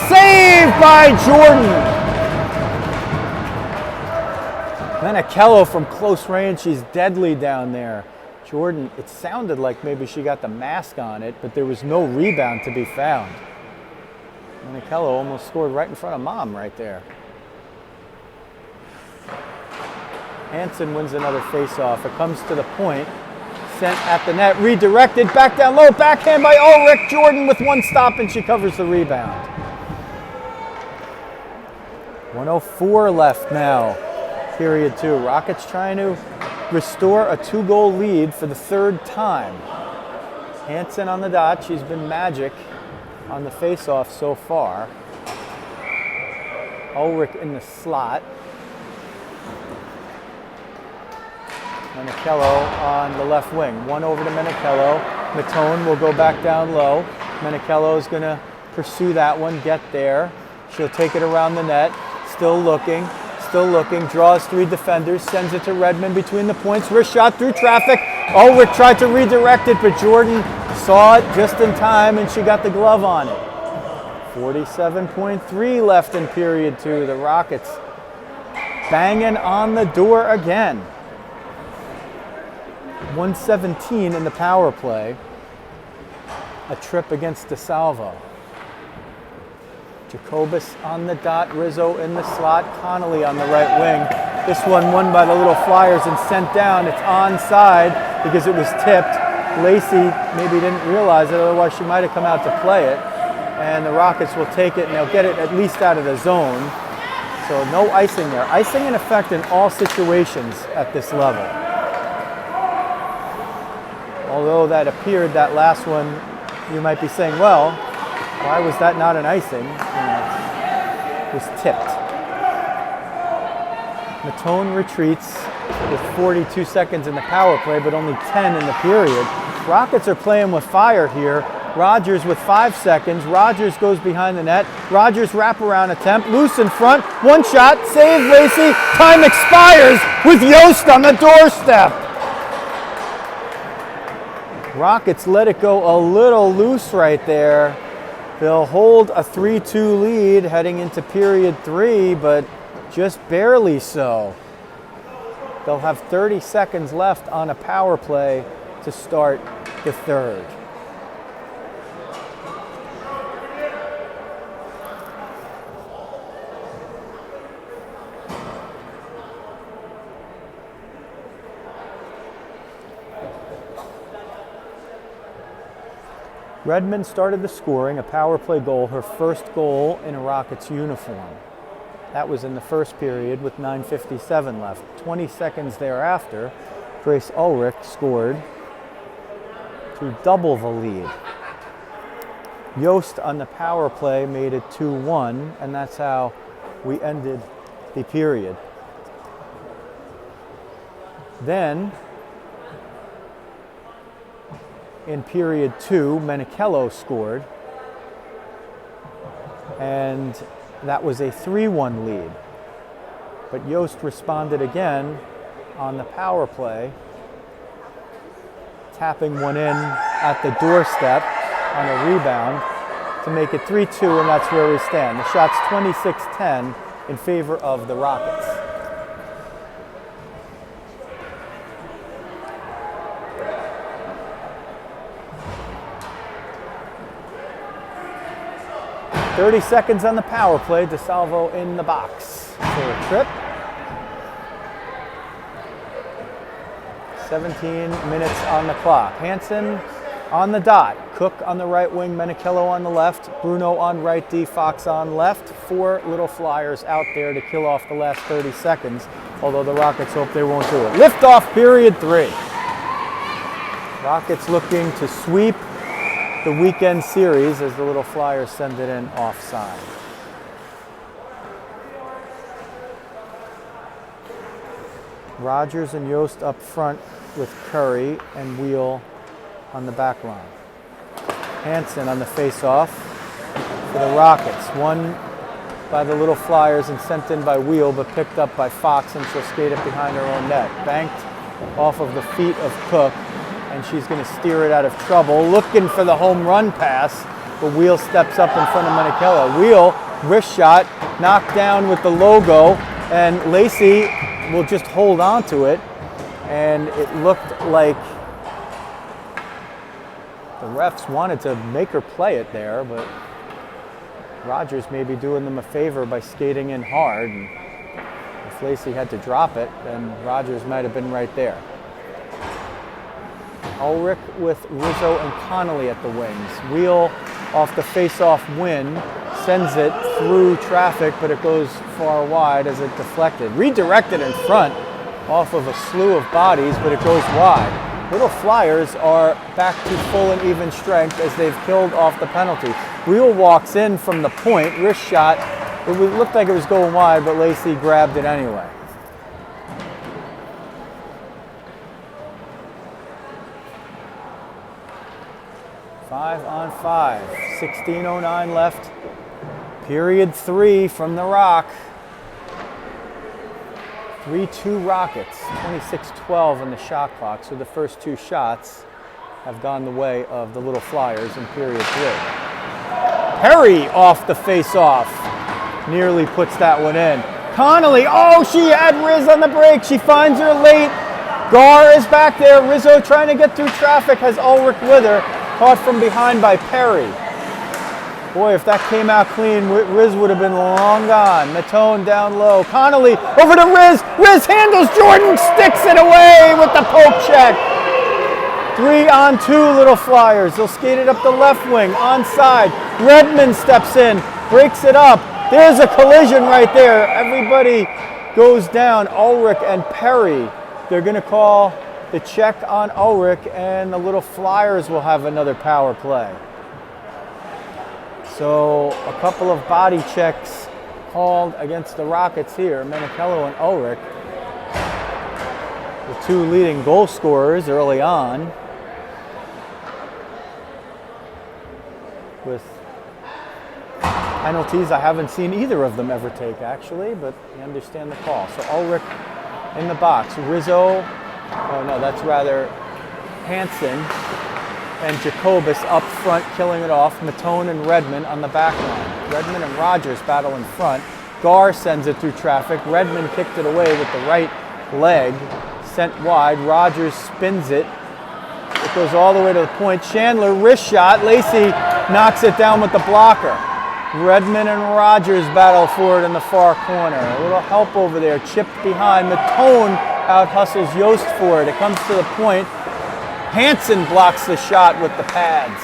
Saved by Jordan! Menichillo from close range. She's deadly down there. Jordan, it sounded like maybe she got the mask on it, but there was no rebound to be found. Menichillo almost scored right in front of Mom right there. Hansen wins another faceoff. It comes to the point. Sent at the net. Redirected. Back down low. Backhand by Ulrich. Jordan with one stop, and she covers the rebound. 1:04 left now. Period 2. Rockets trying to restore a 2-goal lead for the third time. Hansen on the dot. She's been magic on the faceoff so far. Ulrich in the slot. Menichillo on the left wing. One over to Menichillo. Mattone will go back down low. Menichillo is going to pursue that one, get there. She'll take it around the net. Still looking. Draws 3 defenders. Sends it to Redmond between the points. Wrist shot through traffic. Ulrich tried to redirect it, but Jordan saw it just in time and she got the glove on it. 47.3 left in period 2. The Rockets banging on the door again. 117 in the power play. A trip against DeSalvo. Jacobus on the dot, Rizzo in the slot, Connelly on the right wing. This one won by the little Flyers and sent down. It's onside because it was tipped. Lacey maybe didn't realize it, otherwise she might have come out to play it. And the Rockets will take it and they'll get it at least out of the zone. So no icing there. Icing in effect in all situations at this level. Although that appeared, that last one, you might be saying, well, why was that not an icing? It was tipped. Mattone retreats with 42 seconds in the power play, but only 10 in the period. Rockets are playing with fire here. Rogers with 5 seconds. Rogers goes behind the net. Rogers wraparound attempt. Loose in front. One shot. Save Lacey. Time expires with Yost on the doorstep. Rockets let it go a little loose right there. They'll hold a 3-2 lead heading into period 3, but just barely so. They'll have 30 seconds left on a power play to start the third. Redmond started the scoring, a power play goal, her first goal in a Rockets uniform. That was in the first period with 9:57 left. 20 seconds thereafter, Grace Ulrich scored to double the lead. Yost on the power play made it 2-1, and that's how we ended the period. Then, in period 2, Menichillo scored, and that was a 3-1 lead. But Yost responded again on the power play, tapping one in at the doorstep on a rebound to make it 3-2, and that's where we stand. The shot's 26-10 in favor of the Rockets. .30 seconds on the power play. DeSalvo in the box for a trip. 17 minutes on the clock. Hansen on the dot. Cook on the right wing. Menichillo on the left. Bruno on right D. Fox on left. 4 little Flyers out there to kill off the last 30 seconds, although the Rockets hope they won't do it. Lift off period 3. Rockets looking to sweep the weekend series as the little Flyers send it in offside. Rogers and Yost up front with Curry and Wheel on the back line. Hansen on the face-off for the Rockets. Won by the little Flyers and sent in by Wheel, but picked up by Fox, and she'll skate it behind her own net. Banked off of the feet of Cook, and she's going to steer it out of trouble, looking for the home run pass, but Wheel steps up in front of Menichillo. Wheel, wrist shot, knocked down with the logo, and Lacey will just hold on to it, and it looked like the refs wanted to make her play it there, but Rogers may be doing them a favor by skating in hard, and if Lacey had to drop it, then Rogers might have been right there. Ulrich with Rizzo and Connelly at the wings. Wheel off the face-off win, sends it through traffic, but it goes far wide as it deflected. Redirected in front off of a slew of bodies, but it goes wide. Little Flyers are back to full and even strength as they've killed off the penalty. Wheel walks in from the point, wrist shot. It looked like it was going wide, but Lacey grabbed it anyway. Five on 5, 16:09 left. Period 3 from the Rock. 3-2 Rockets, 26-12 on the shot clock. So the first 2 shots have gone the way of the Little Flyers in period 3. Perry off the face-off. Nearly puts that one in. Connelly, oh, she had Riz on the break. She finds her late. Gar is back there. Rizzo trying to get through traffic, has Ulrich with her. Caught from behind by Perry. Boy, if that came out clean, Riz would have been long gone. Mattone down low. Connelly over to Riz. Riz handles Jordan, sticks it away with the poke check. 3-on-2 Little Flyers. They'll skate it up the left wing, onside. Redmond steps in, breaks it up. There's a collision right there. Everybody goes down. Ulrich and Perry. They're going to call the check on Ulrich, and the Little Flyers will have another power play. So a couple of body checks called against the Rockets here. Menichillo and Ulrich, the two leading goal scorers early on, with penalties I haven't seen either of them ever take, actually, but I understand the call. So Ulrich in the box. Rizzo, oh no, that's rather Hansen and Jacobus up front, killing it off. Mattone and Redmond on the back line. Redmond and Rogers battle in front. Gar sends it through traffic. Redmond kicked it away with the right leg. Sent wide. Rogers spins it. It goes all the way to the point. Chandler, wrist shot. Lacey knocks it down with the blocker. Redmond and Rogers battle for it in the far corner. A little help over there. Chipped behind. Mattone out hustles Yost for it. It comes to the point. Hansen blocks the shot with the pads.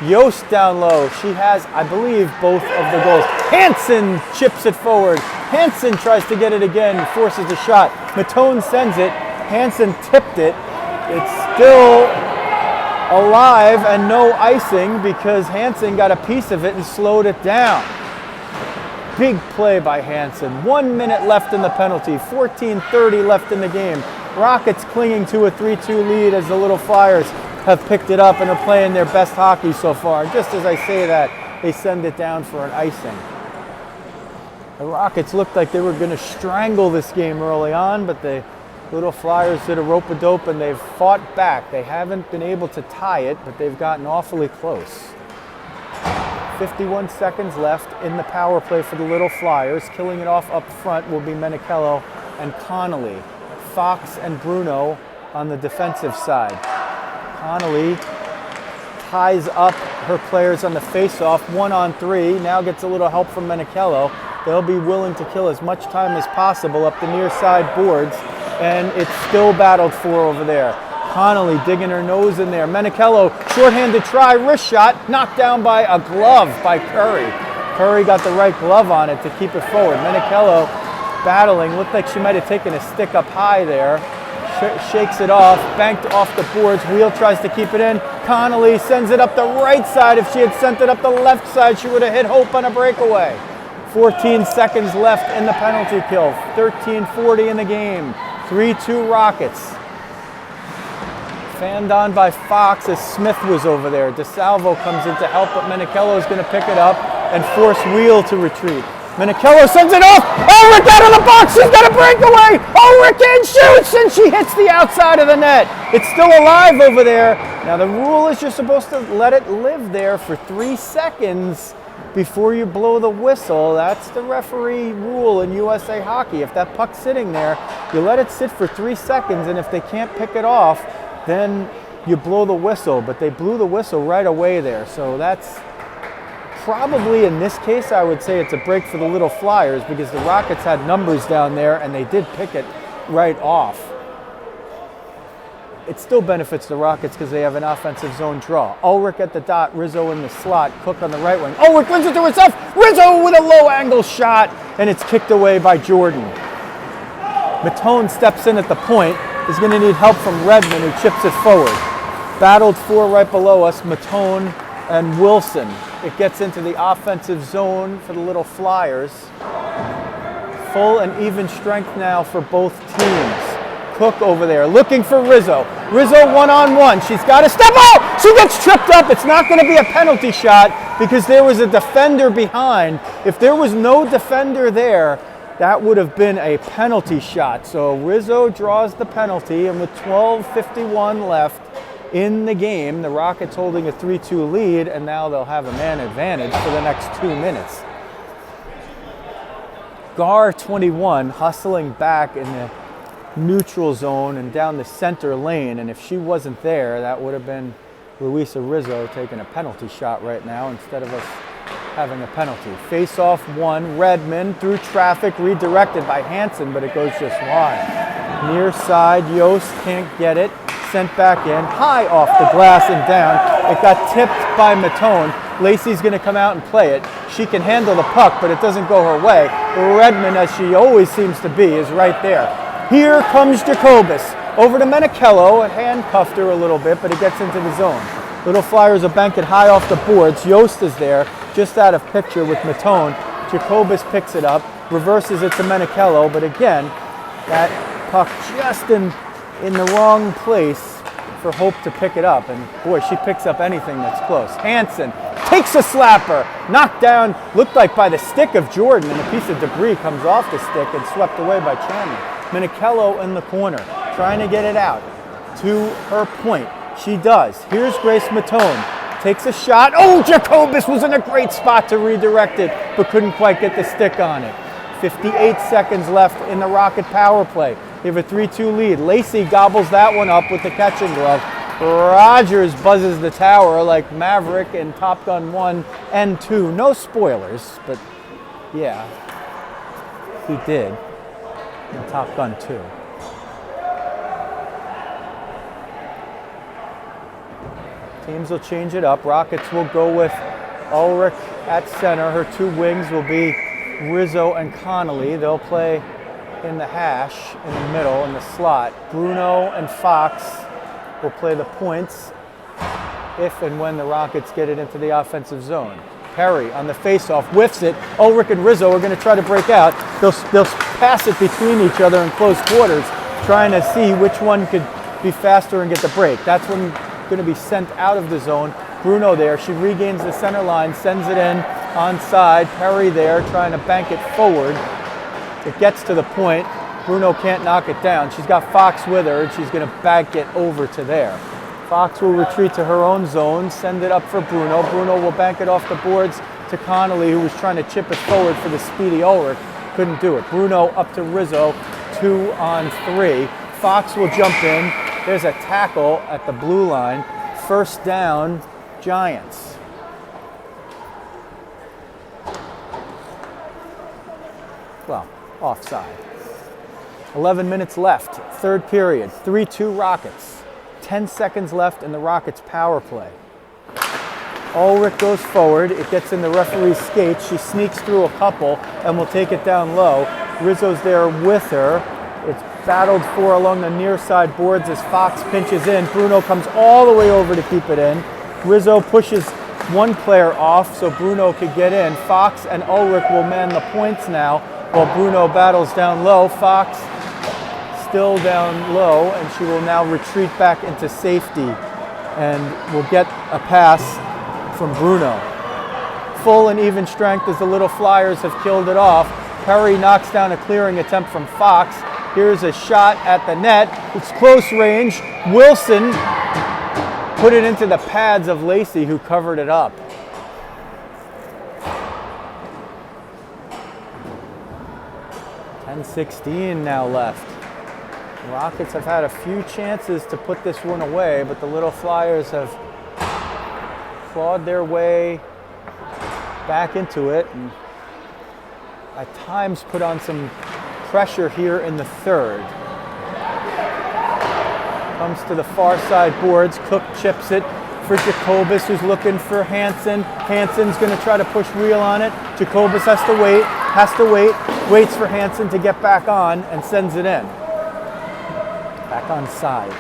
Yost down low. She has, I believe, both of the goals. Hansen chips it forward. Hansen tries to get it again, forces the shot. Mattone sends it. Hansen tipped it. It's still alive and no icing because Hansen got a piece of it and slowed it down. Big play by Hansen. 1 minute left in the penalty. 14:30 left in the game. Rockets clinging to a 3-2 lead as the Little Flyers have picked it up and are playing their best hockey so far. Just as I say that, they send it down for an icing. The Rockets looked like they were going to strangle this game early on, but the Little Flyers did a rope-a-dope and they've fought back. They haven't been able to tie it, but they've gotten awfully close. 51 seconds left in the power play for the Little Flyers. Killing it off up front will be Menichillo and Connelly. Fox and Bruno on the defensive side. Connelly ties up her players on the face-off, 1-on-3. Now gets a little help from Menichillo. They'll be willing to kill as much time as possible up the near side boards, and it's still battled for over there. Connelly digging her nose in there. Menichillo, shorthanded try, wrist shot, knocked down by a glove by Curry. Curry got the right glove on it to keep it forward. Menichillo battling, looked like she might have taken a stick up high there. Shakes it off, banked off the boards. Wheel tries to keep it in. Connelly sends it up the right side. If she had sent it up the left side, she would have hit Hope on a breakaway. 14 seconds left in the penalty kill. 13:40 in the game. 3-2 Rockets. Fanned on by Fox as Smith was over there. DeSalvo comes in to help, but Menichillo is going to pick it up and force Wheel to retreat. Menichillo sends it off. Ulrich out of the box. She's got a breakaway. Ulrich in, shoots, and she hits the outside of the net. It's still alive over there. Now the rule is you're supposed to let it live there for 3 seconds before you blow the whistle. That's the referee rule in USA Hockey. If that puck's sitting there, you let it sit for 3 seconds, and if they can't pick it off, then you blow the whistle. But they blew the whistle right away there, so that's probably, in this case, I would say it's a break for the Little Flyers because the Rockets had numbers down there and they did pick it right off. It still benefits the Rockets because they have an offensive zone draw. Ulrich at the dot, Rizzo in the slot, Cook on the right wing. Ulrich wins it to herself. Rizzo with a low angle shot, and it's kicked away by Jordan. Mattone steps in at the point. Is going to need help from Redmond, who chips it forward. Battled for right below us, Mattone and Wilson. It gets into the offensive zone for the Little Flyers. Full and even strength now for both teams. Cook over there looking for Rizzo. Rizzo one-on-one. She's got to step out. She gets tripped up. It's not going to be a penalty shot because there was a defender behind. If there was no defender there, that would have been a penalty shot. So Rizzo draws the penalty, and with 12:51 left, in the game. The Rockets holding a 3-2 lead, and now they'll have a man advantage for the next 2 minutes. Gar 21 hustling back in the neutral zone and down the center lane, and if she wasn't there, that would have been Luisa Rizzo taking a penalty shot right now instead of us having a penalty. Face-off one, Redmond through traffic, redirected by Hansen, but it goes just wide. Near side, Yost can't get it, sent back in, high off the glass and down. It got tipped by Mattone. Lacey's gonna come out and play it. She can handle the puck, but it doesn't go her way. Redmond, as she always seems to be, is right there. Here comes Jacobus. Over to Menichillo, it handcuffed her a little bit, but it gets into the zone. Little Flyers are banking high off the boards. Yost is there, just out of picture with Mattone. Jacobus picks it up, reverses it to Menichillo, but again, that puck just in the wrong place for Hope to pick it up. And boy, she picks up anything that's close. Hansen takes a slapper, knocked down, looked like by the stick of Jordan, and a piece of debris comes off the stick and swept away by Chandler. Menichillo in the corner, trying to get it out to her point. She does. Here's Grace Mattone. Takes a shot. Oh, Jacobus was in a great spot to redirect it, but couldn't quite get the stick on it. 58 seconds left in the Rocket power play. They have a 3-2 lead. Lacey gobbles that one up with the catching glove. Rogers buzzes the tower like Maverick in Top Gun 1 and 2. No spoilers, but yeah, he did in Top Gun 2. Teams will change it up. Rockets will go with Ulrich at center. Her two wings will be Rizzo and Connelly. They'll play in the hash, in the middle, in the slot. Bruno and Fox will play the points if and when the Rockets get it into the offensive zone. Perry on the faceoff, whiffs it. Ulrich and Rizzo are going to try to break out. They'll pass it between each other in close quarters, trying to see which one could be faster and get the break. That's when going to be sent out of the zone. Bruno there, she regains the center line, sends it in onside. Perry there trying to bank it forward. It gets to the point. Bruno can't knock it down. She's got Fox with her, and she's going to bank it over to there. Fox will retreat to her own zone, send it up for Bruno. Bruno will bank it off the boards to Connelly, who was trying to chip it forward for the speedy Ulrich. Couldn't do it. Bruno up to Rizzo, 2-on-3. Fox will jump in. There's a tackle at the blue line. First down, Giants. Well, offside. 11 minutes left, third period, 3-2 Rockets. 10 seconds left in the Rockets power play. Ulrich goes forward, it gets in the referee's skates, she sneaks through a couple and will take it down low. Rizzo's there with her. It's battled for along the near side boards as Fox pinches in. Bruno comes all the way over to keep it in. Rizzo pushes one player off so Bruno could get in. Fox and Ulrich will man the points now while Bruno battles down low. Fox still down low, and she will now retreat back into safety and will get a pass from Bruno. Full and even strength as the Little Flyers have killed it off. Perry knocks down a clearing attempt from Fox. Here's a shot at the net. It's close range. Wilson put it into the pads of Lacey, who covered it up. .16 now left. The Rockets have had a few chances to put this one away, but the Little Flyers have clawed their way back into it and at times put on some pressure here in the third. Comes to the far side boards. Cook chips it for Jacobus, who's looking for Hansen. Hansen's going to try to push wheel on it. Jacobus has to wait, waits for Hansen to get back on and sends it in. Back on side.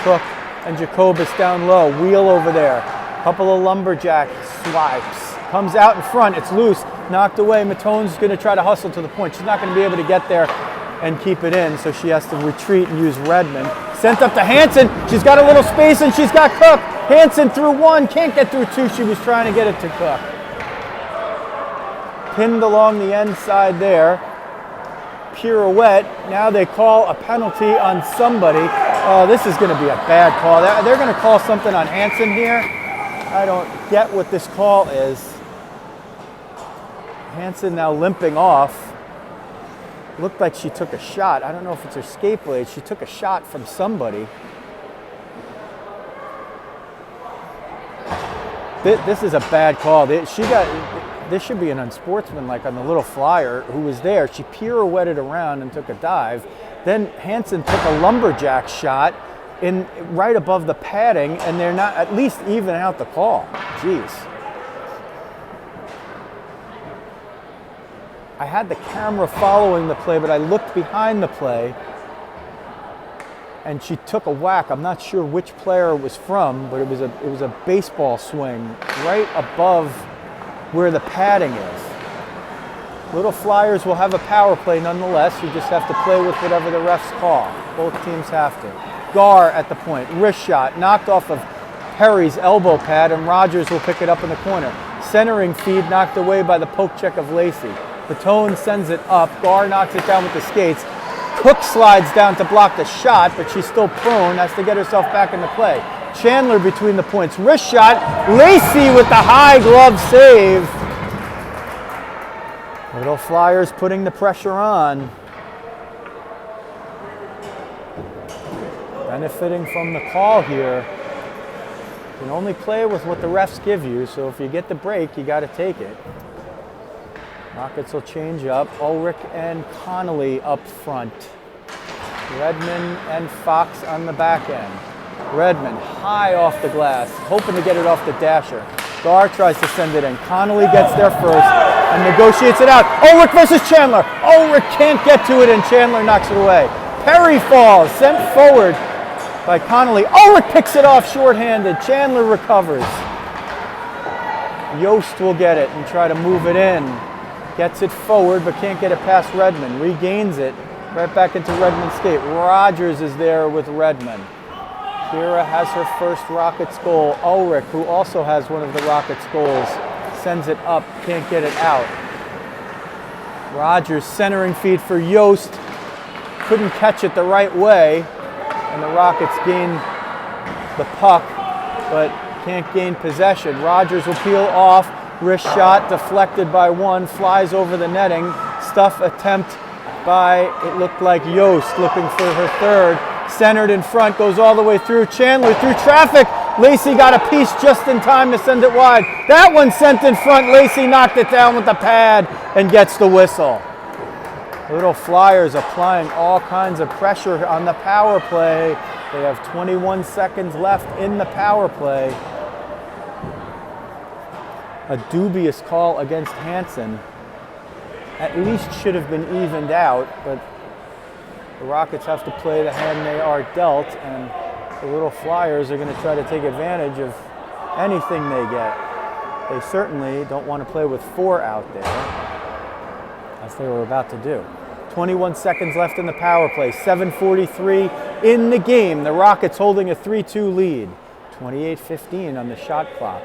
Cook and Jacobus down low. Wheel over there. Couple of lumberjack swipes. Comes out in front. It's loose. Knocked away. Mattone's going to try to hustle to the point. She's not going to be able to get there and keep it in, so she has to retreat and use Redmond. Sent up to Hansen. She's got a little space and she's got Cook. Hansen through one. Can't get through two. She was trying to get it to Cook. Pinned along the end side there. Pirouette. Now they call a penalty on somebody. Oh, this is going to be a bad call. They're going to call something on Hansen here. I don't get what this call is. Hansen now limping off. Looked like she took a shot. I don't know if it's her skate blade. She took a shot from somebody. This is a bad call. This should be an unsportsmanlike on the little flyer who was there. She pirouetted around and took a dive. Then Hansen took a lumberjack shot right above the padding, and they're not at least even out the call. Jeez. I had the camera following the play, but I looked behind the play, and she took a whack. I'm not sure which player it was from, but it was a baseball swing right above where the padding is. Little Flyers will have a power play nonetheless. You just have to play with whatever the refs call. Both teams have to. Gar at the point, wrist shot, knocked off of Perry's elbow pad, and Rogers will pick it up in the corner. Centering feed knocked away by the poke check of Lacey. Mattone sends it up. Gar knocks it down with the skates. Cook slides down to block the shot, but she's still prone, has to get herself back into play. Chandler between the points. Wrist shot. Lacey with the high glove save. Little Flyers putting the pressure on. Benefiting from the call here. You can only play with what the refs give you, so if you get the break, you got to take it. Rockets will change up. Ulrich and Connelly up front. Redmond and Fox on the back end. Redmond high off the glass, hoping to get it off the dasher. Gar tries to send it in. Connelly gets there first and negotiates it out. Ulrich versus Chandler. Ulrich can't get to it, and Chandler knocks it away. Perry falls, sent forward by Connelly. Ulrich picks it off shorthanded. Chandler recovers. Yost will get it and try to move it in. Gets it forward, but can't get it past Redmond. Regains it, right back into Redmond's skate. Rogers is there with Redmond. Keira has her first Rockets goal. Ulrich, who also has one of the Rockets goals, sends it up, can't get it out. Rogers centering feed for Yost. Couldn't catch it the right way, and the Rockets gain the puck, but can't gain possession. Rogers will peel off. Wrist shot deflected by one, flies over the netting. Stuff attempt by, it looked like Yost, looking for her third. Centered in front, goes all the way through. Chandler through traffic. Lacey got a piece just in time to send it wide. That one sent in front. Lacey knocked it down with the pad and gets the whistle. Little Flyers applying all kinds of pressure on the power play. They have 21 seconds left in the power play. A dubious call against Hansen. At least should have been evened out, but the Rockets have to play the hand they are dealt, and the Little Flyers are going to try to take advantage of anything they get. They certainly don't want to play with 4 out there, as they were about to do. 21 seconds left in the power play, 7:43 in the game. The Rockets holding a 3-2 lead, 28:15 on the shot clock.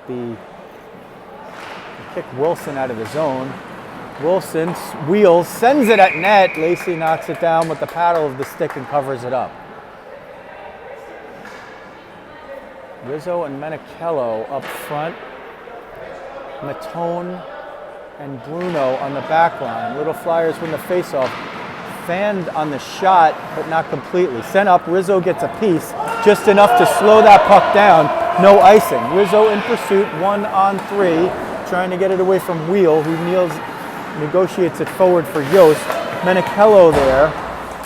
They kick Wilson out of the zone. Wilson wheels, sends it at net. Lacey knocks it down with the paddle of the stick and covers it up. Rizzo and Menichillo up front. Mattone and Bruno on the back line. Little Flyers win the faceoff. Fanned on the shot, but not completely. Sent up, Rizzo gets a piece, just enough to slow that puck down. No icing. Rizzo in pursuit, 1-on-3, trying to get it away from Wheel, who negotiates it forward for Yost. Menichillo there.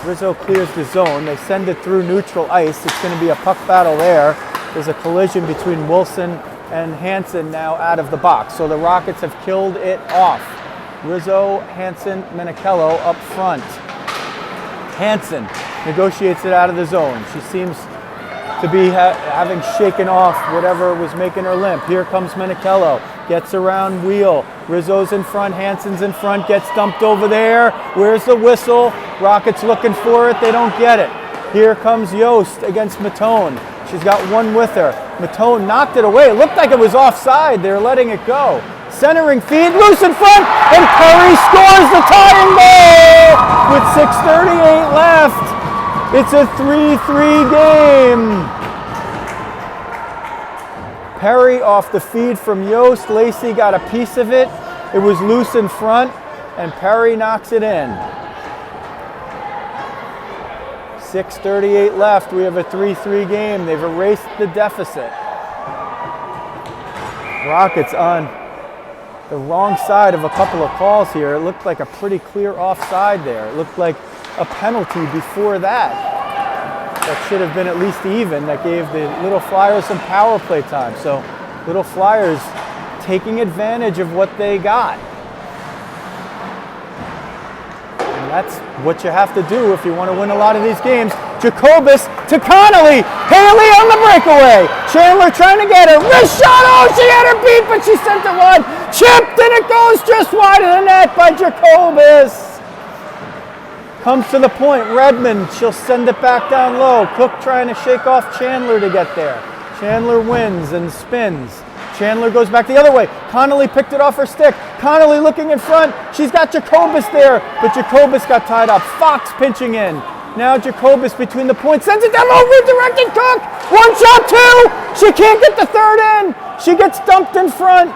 Rizzo clears the zone. They send it through neutral ice. It's going to be a puck battle there. There's a collision between Wilson and Hansen now out of the box. So the Rockets have killed it off. Rizzo, Hansen, Menichillo up front. Hansen negotiates it out of the zone. She seems to be having shaken off whatever was making her limp. Here comes Menichillo. Gets around Wheel. Rizzo's in front. Hansen's in front. Gets dumped over there. Where's the whistle? Rockets looking for it. They don't get it. Here comes Yost against Mattone. She's got one with her. Mattone knocked it away. It looked like it was offside. They're letting it go. centering feed, loose in front, and Perry scores the tying goal with 6:38 left. It's a 3-3 game. Perry off the feed from Yost. Lacey got a piece of it. It was loose in front, and Perry knocks it in. 6:38 left. We have a 3-3 game. They've erased the deficit. Rockets on the wrong side of a couple of calls here. It looked like a pretty clear offside there. It looked like a penalty before that. That should have been at least even. That gave the Little Flyers some power play time. So Little Flyers taking advantage of what they got. And that's what you have to do if you want to win a lot of these games. Jacobus to Connelly. Hailey on the breakaway. Chandler trying to get her. Wrist shot. Oh, she had her beat, but she sent it wide. Chipped, and it goes just wide of the net by Jacobus. Comes to the point. Redmond, she'll send it back down low. Cook trying to shake off Chandler to get there. Chandler wins and spins. Chandler goes back the other way. Connelly picked it off her stick. Connelly looking in front. She's got Jacobus there, but Jacobus got tied up. Fox pinching in. Now Jacobus between the points. Sends it down low, redirected Cook. One shot, two. She can't get the third in. She gets dumped in front.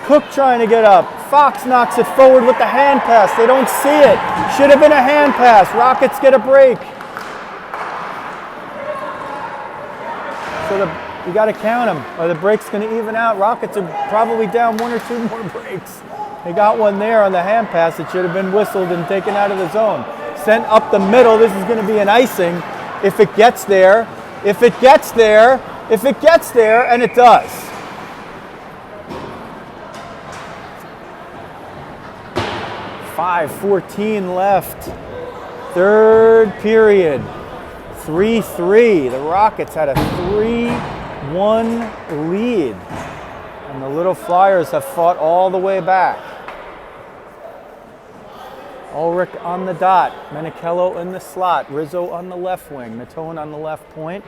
Cook trying to get up. Fox knocks it forward with the hand pass. They don't see it. Should have been a hand pass. Rockets get a break. So you got to count them, or the break's going to even out. Rockets are probably down one or two more breaks. They got one there on the hand pass. It should have been whistled and taken out of the zone. Sent up the middle. This is going to be an icing if it gets there. If it gets there. If it gets there, and it does. .5:14 left. Third period. 3-3. The Rockets had a 3-1 lead. And the Little Flyers have fought all the way back. Ulrich on the dot. Menichillo in the slot. Rizzo on the left wing. Mattone on the left point.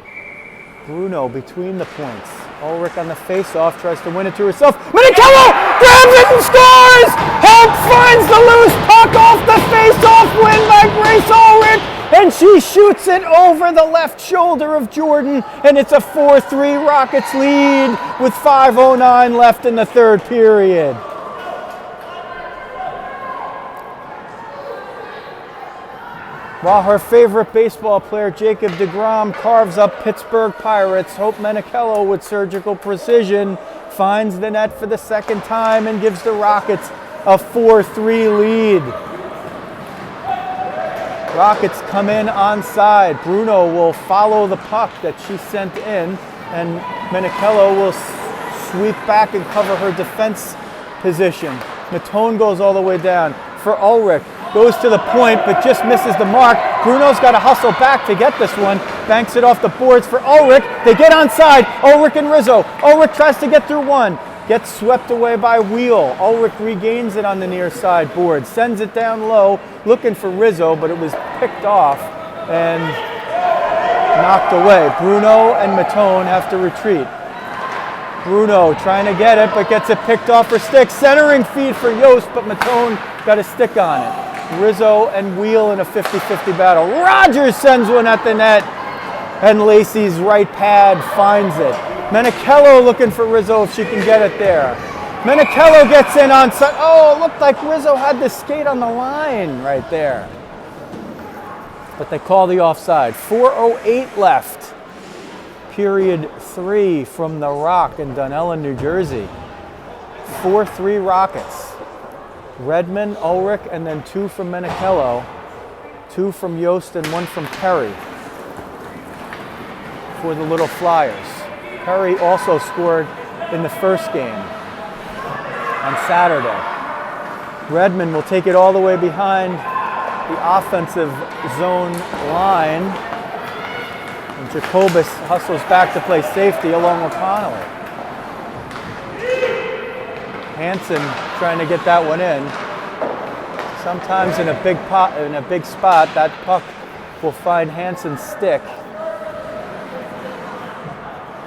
Bruno between the points. Ulrich on the face-off, tries to win it to herself. Menichillo grabs it and scores! Hope finds the loose puck off the face-off win by Grace Ulrich, and she shoots it over the left shoulder of Jordan, and it's a 4-3 Rockets lead with 5:09 left in the third period. While her favorite baseball player, Jacob deGrom, carves up Pittsburgh Pirates, Hope Menichillo with surgical precision finds the net for the second time and gives the Rockets a 4-3 lead. Rockets come in onside. Bruno will follow the puck that she sent in, and Menichillo will sweep back and cover her defense position. Mattone goes all the way down for Ulrich. Goes to the point, but just misses the mark. Bruno's got to hustle back to get this one. Banks it off the boards for Ulrich. They get onside. Ulrich and Rizzo. Ulrich tries to get through one. Gets swept away by Wheel. Ulrich regains it on the near side board. Sends it down low, looking for Rizzo, but it was picked off and knocked away. Bruno and Mattone have to retreat. Bruno trying to get it, but gets it picked off her stick. Centering feed for Yost, but Mattone got a stick on it. Rizzo and Wheel in a 50-50 battle. Rogers sends one at the net, and Lacey's right pad finds it. Menichillo looking for Rizzo if she can get it there. Menichillo gets in on side. Oh, it looked like Rizzo had the skate on the line right there. But they call the offside. 4:08 left. Period 3 from the Rock in Dunellen, New Jersey. 4-3 Rockets. Redmond, Ulrich, and then 2 from Menichillo, 2 from Yost, and 1 from Perry for the Little Flyers. Perry also scored in the first game on Saturday. Redmond will take it all the way behind the offensive zone line, and Jacobus hustles back to play safety along with Connelly. Hansen trying to get that one in. Sometimes in a big spot, that puck will find Hansen's stick.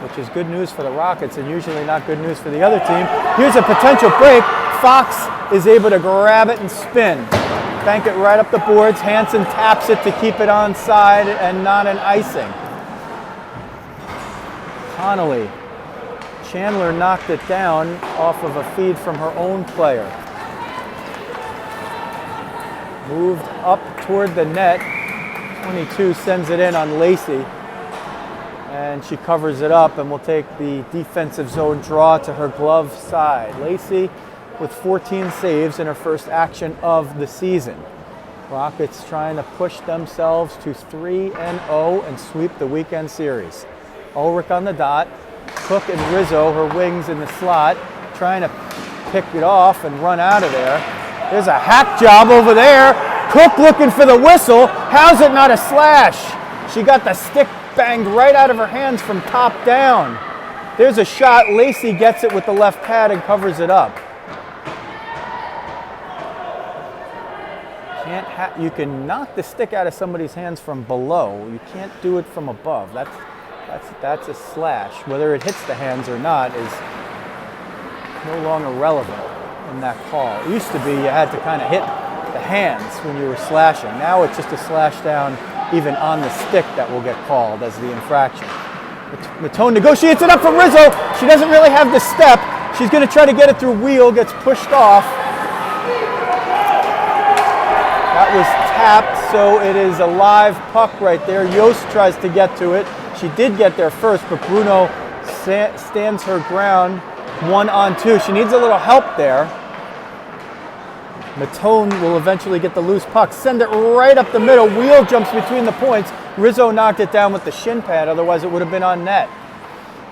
which is good news for the Rockets and usually not good news for the other team. Here's a potential break. Fox is able to grab it and spin. Bank it right up the boards. Hansen taps it to keep it onside and not an icing. Connelly. Chandler knocked it down off of a feed from her own player. Moved up toward the net. 22 sends it in on Lacey. And she covers it up and will take the defensive zone draw to her glove side. Lacey with 14 saves in her first action of the season. Rockets trying to push themselves to 3-0 and sweep the weekend series. Ulrich on the dot. Cook and Rizzo, her wings in the slot, trying to pick it off and run out of there. There's a hack job over there. Cook looking for the whistle. How's it not a slash? She got the stick banged right out of her hands from top down. There's a shot. Lacey gets it with the left pad and covers it up. You can knock the stick out of somebody's hands from below. You can't do it from above. That's a slash. Whether it hits the hands or not is no longer relevant in that call. It used to be you had to kind of hit the hands when you were slashing. Now it's just a slash down even on the stick that will get called as the infraction. Mattone negotiates it up from Rizzo. She doesn't really have the step. She's going to try to get it through wheel, gets pushed off. That was tapped, so it is a live puck right there. Yost tries to get to it. She did get there first, but Bruno stands her ground 1-on-2. She needs a little help there. Mattone will eventually get the loose puck. Send it right up the middle. Wheel jumps between the points. Rizzo knocked it down with the shin pad, otherwise it would have been on net.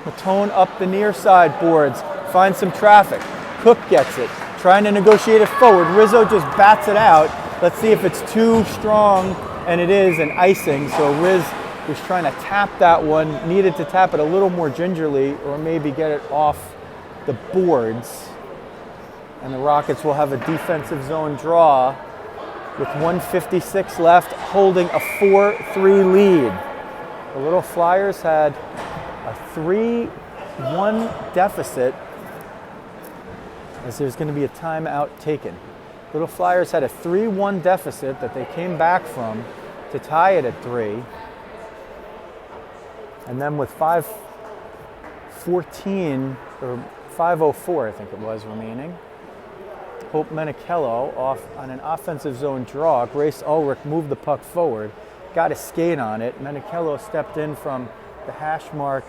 Mattone up the near side boards. Finds some traffic. Cook gets it. Trying to negotiate it forward. Rizzo just bats it out. Let's see if it's too strong, and it is an icing. So Riz was trying to tap that one. Needed to tap it a little more gingerly or maybe get it off the boards. And the Rockets will have a defensive zone draw with 1:56 left, holding a 4-3 lead. The Little Flyers had a 3-1 deficit as there's going to be a timeout taken. Little Flyers had a 3-1 deficit that they came back from to tie it at 3. And then with 5:14 or 5:04, I think it was, remaining, Hope Menichillo off on an offensive zone draw. Grace Ulrich moved the puck forward, got a skate on it. Menichillo stepped in from the hash mark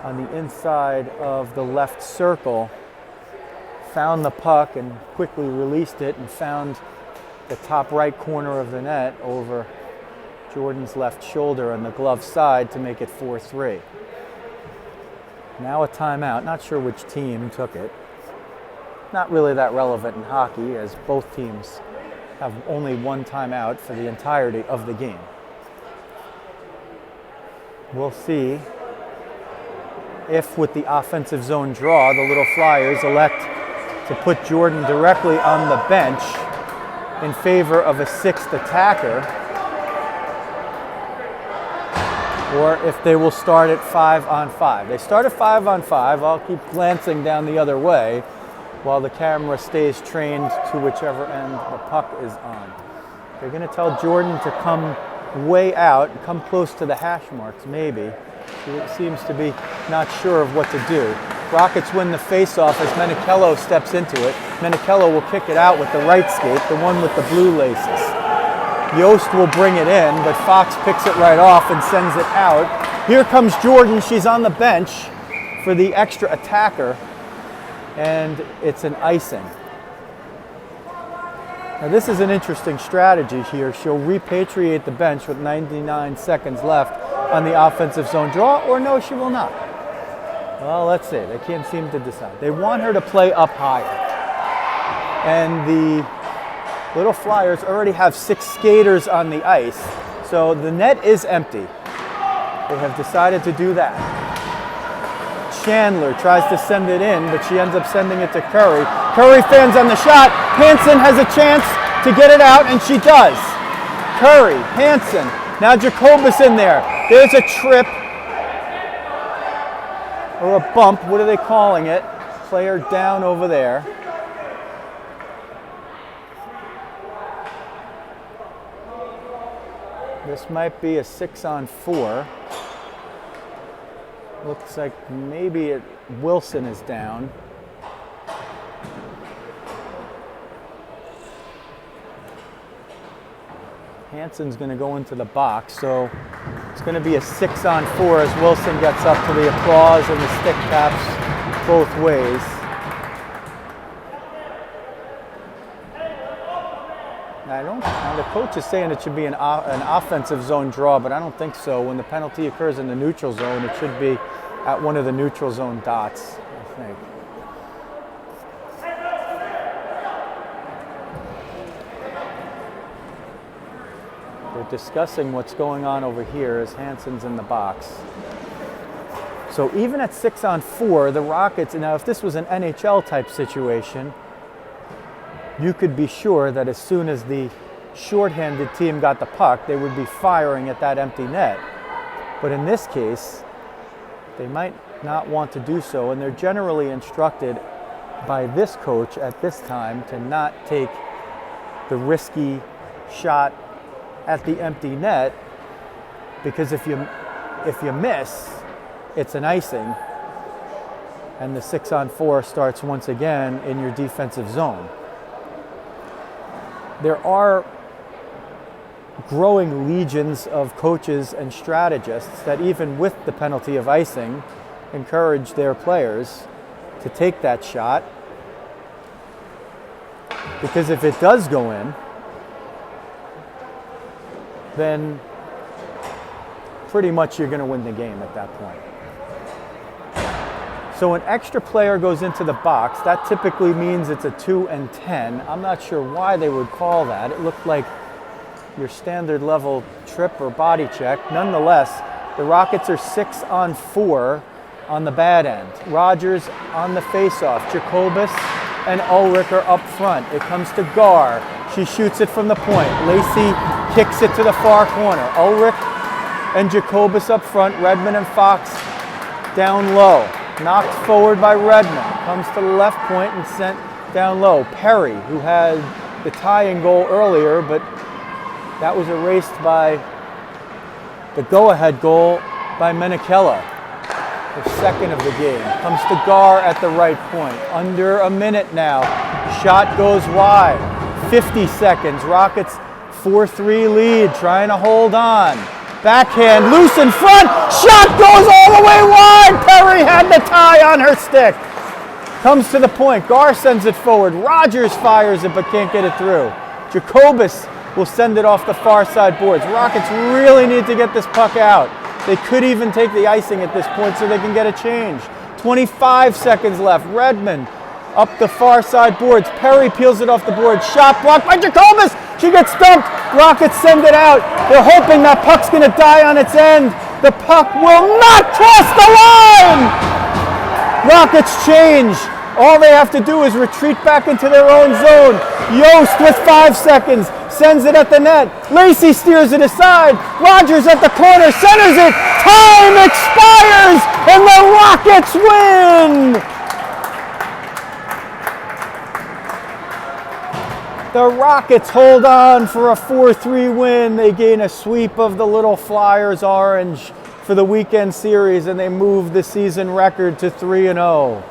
on the inside of the left circle, found the puck and quickly released it and found the top right corner of the net over Jordan's left shoulder on the glove side to make it 4-3. Now a timeout. Not sure which team took it. Not really that relevant in hockey, as both teams have only one timeout for the entirety of the game. We'll see if with the offensive zone draw, the Little Flyers elect to put Jordan directly on the bench in favor of a sixth attacker, or if they will start at 5-on-5. They start at 5-on-5. I'll keep glancing down the other way while the camera stays trained to whichever end the puck is on. They're going to tell Jordan to come way out, come close to the hash marks, maybe. She seems to be not sure of what to do. Rockets win the face-off as Menichillo steps into it. Menichillo will kick it out with the right skate, the one with the blue laces. Yost will bring it in, but Fox picks it right off and sends it out. Here comes Jordan. She's on the bench for the extra attacker, and it's an icing. Now this is an interesting strategy here. She'll repatriate the bench with 99 seconds left on the offensive zone draw, or no, she will not. Well, let's see. They can't seem to decide. They want her to play up higher. And the Little Flyers already have 6 skaters on the ice, so the net is empty. They have decided to do that. Chandler tries to send it in, but she ends up sending it to Curry. Curry fans on the shot. Hansen has a chance to get it out, and she does. Curry, Hansen, now Jacobus in there. There's a trip. or a bump. What are they calling it? Player down over there. This might be a 6-on-4. Looks like maybe Wilson is down. Hansen's going to go into the box, so it's going to be a 6-on-4 as Wilson gets up to the applause and the stick taps both ways. Now the coach is saying it should be an offensive zone draw, but I don't think so. When the penalty occurs in the neutral zone, it should be at one of the neutral zone dots, I think. They're discussing what's going on over here as Hansen's in the box. So even at 6-on-4, the Rockets, now if this was an NHL type situation, you could be sure that as soon as the shorthanded team got the puck, they would be firing at that empty net. But in this case, they might not want to do so, and they're generally instructed by this coach at this time to not take the risky shot at the empty net, because if you miss, it's an icing, and the 6-on-4 starts once again in your defensive zone. There are growing legions of coaches and strategists that even with the penalty of icing encourage their players to take that shot, because if it does go in, then pretty much you're going to win the game at that point. So an extra player goes into the box. That typically means it's a 2 and 10. I'm not sure why they would call that. It looked like your standard level trip or body check. Nonetheless, the Rockets are 6-on-4 on the bad end. Rogers on the faceoff. Jacobus and Ulrich are up front. It comes to Gar. She shoots it from the point. Lacey kicks it to the far corner. Ulrich and Jacobus up front. Redmond and Fox down low. Knocked forward by Redmond. Comes to the left point and sent down low. Perry, who had the tying goal earlier, but that was erased by the go-ahead goal by Menichillo, the second of the game. Comes to Gar at the right point. Under a minute now. Shot goes wide. 50 seconds. Rockets 4-3 lead, trying to hold on. Backhand, loose in front. Shot goes all the way wide. Perry had the tie on her stick. Comes to the point. Gar sends it forward. Rogers fires it but can't get it through. Jacobus will send it off the far side boards. Rockets really need to get this puck out. They could even take the icing at this point so they can get a change. 25 seconds left. Redmond up the far side boards. Perry peels it off the board. Shot blocked by Jacobus. She gets dumped. Rockets send it out. They're hoping that puck's going to die on its end. The puck will not cross the line. Rockets change. All they have to do is retreat back into their own zone. Yost with 5 seconds. Sends it at the net. Lacey steers it aside. Rogers at the corner. Centers it. Time expires. And the Rockets win. The Rockets hold on for a 4-3 win. They gain a sweep of the Little Flyers Orange for the weekend series, and they move the season record to 3-0.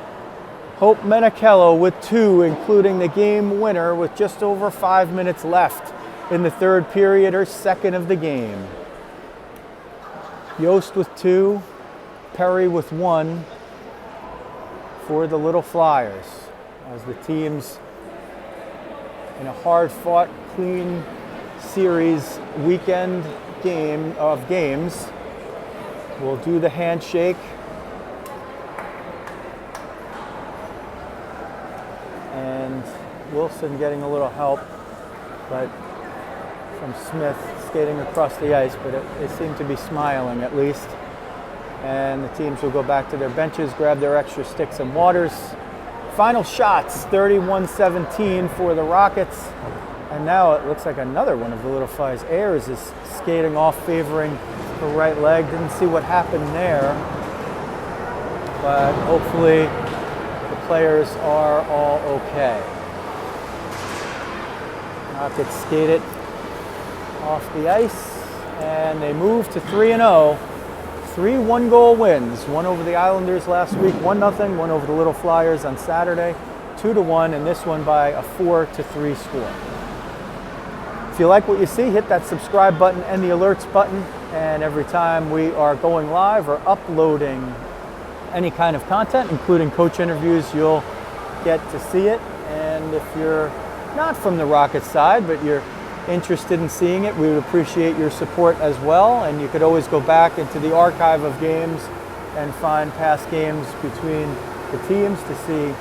Hope Menichillo with 2, including the game winner with just over 5 minutes left in the third period, her second of the game. Yost with 2, Perry with 1 for the Little Flyers as the teams in a hard-fought, clean series weekend game of games. We'll do the handshake. And Wilson getting a little help, but from Smith skating across the ice, but they seem to be smiling at least. And the teams will go back to their benches, grab their extra sticks and waters. Final shots, 31-17 for the Rockets. And now it looks like another one of the Little Flyers. Ayers is skating off, favoring her right leg. Didn't see what happened there. but hopefully the players are all okay. Rockets skate it off the ice, and they move to 3-0. 3 one-goal wins. One over the Islanders last week, 1-0. One over the Little Flyers on Saturday, 2-1, and this one by a 4-3 score. If you like what you see, hit that subscribe button and the alerts button, and every time we are going live or uploading any kind of content, including coach interviews, you'll get to see it. And if you're not from the Rockets side, but you're interested in seeing it, we would appreciate your support as well. And you could always go back into the archive of games and find past games between the teams to see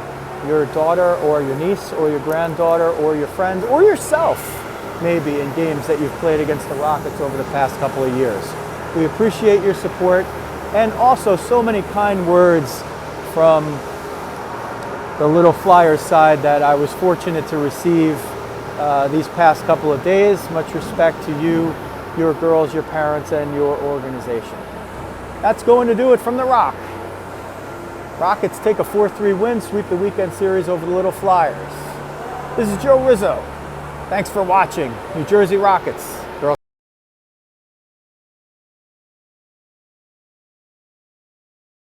your daughter or your niece or your granddaughter or your friend or yourself maybe in games that you've played against the Rockets over the past couple of years. We appreciate your support, and also so many kind words from the Little Flyers side that I was fortunate to receive these past couple of days. Much respect to you, your girls, your parents, and your organization. That's going to do it from the Rock. Rockets take a 4-3 win, sweep the weekend series over the Little Flyers. This is Joe Rizzo. Thanks for watching New Jersey Rockets.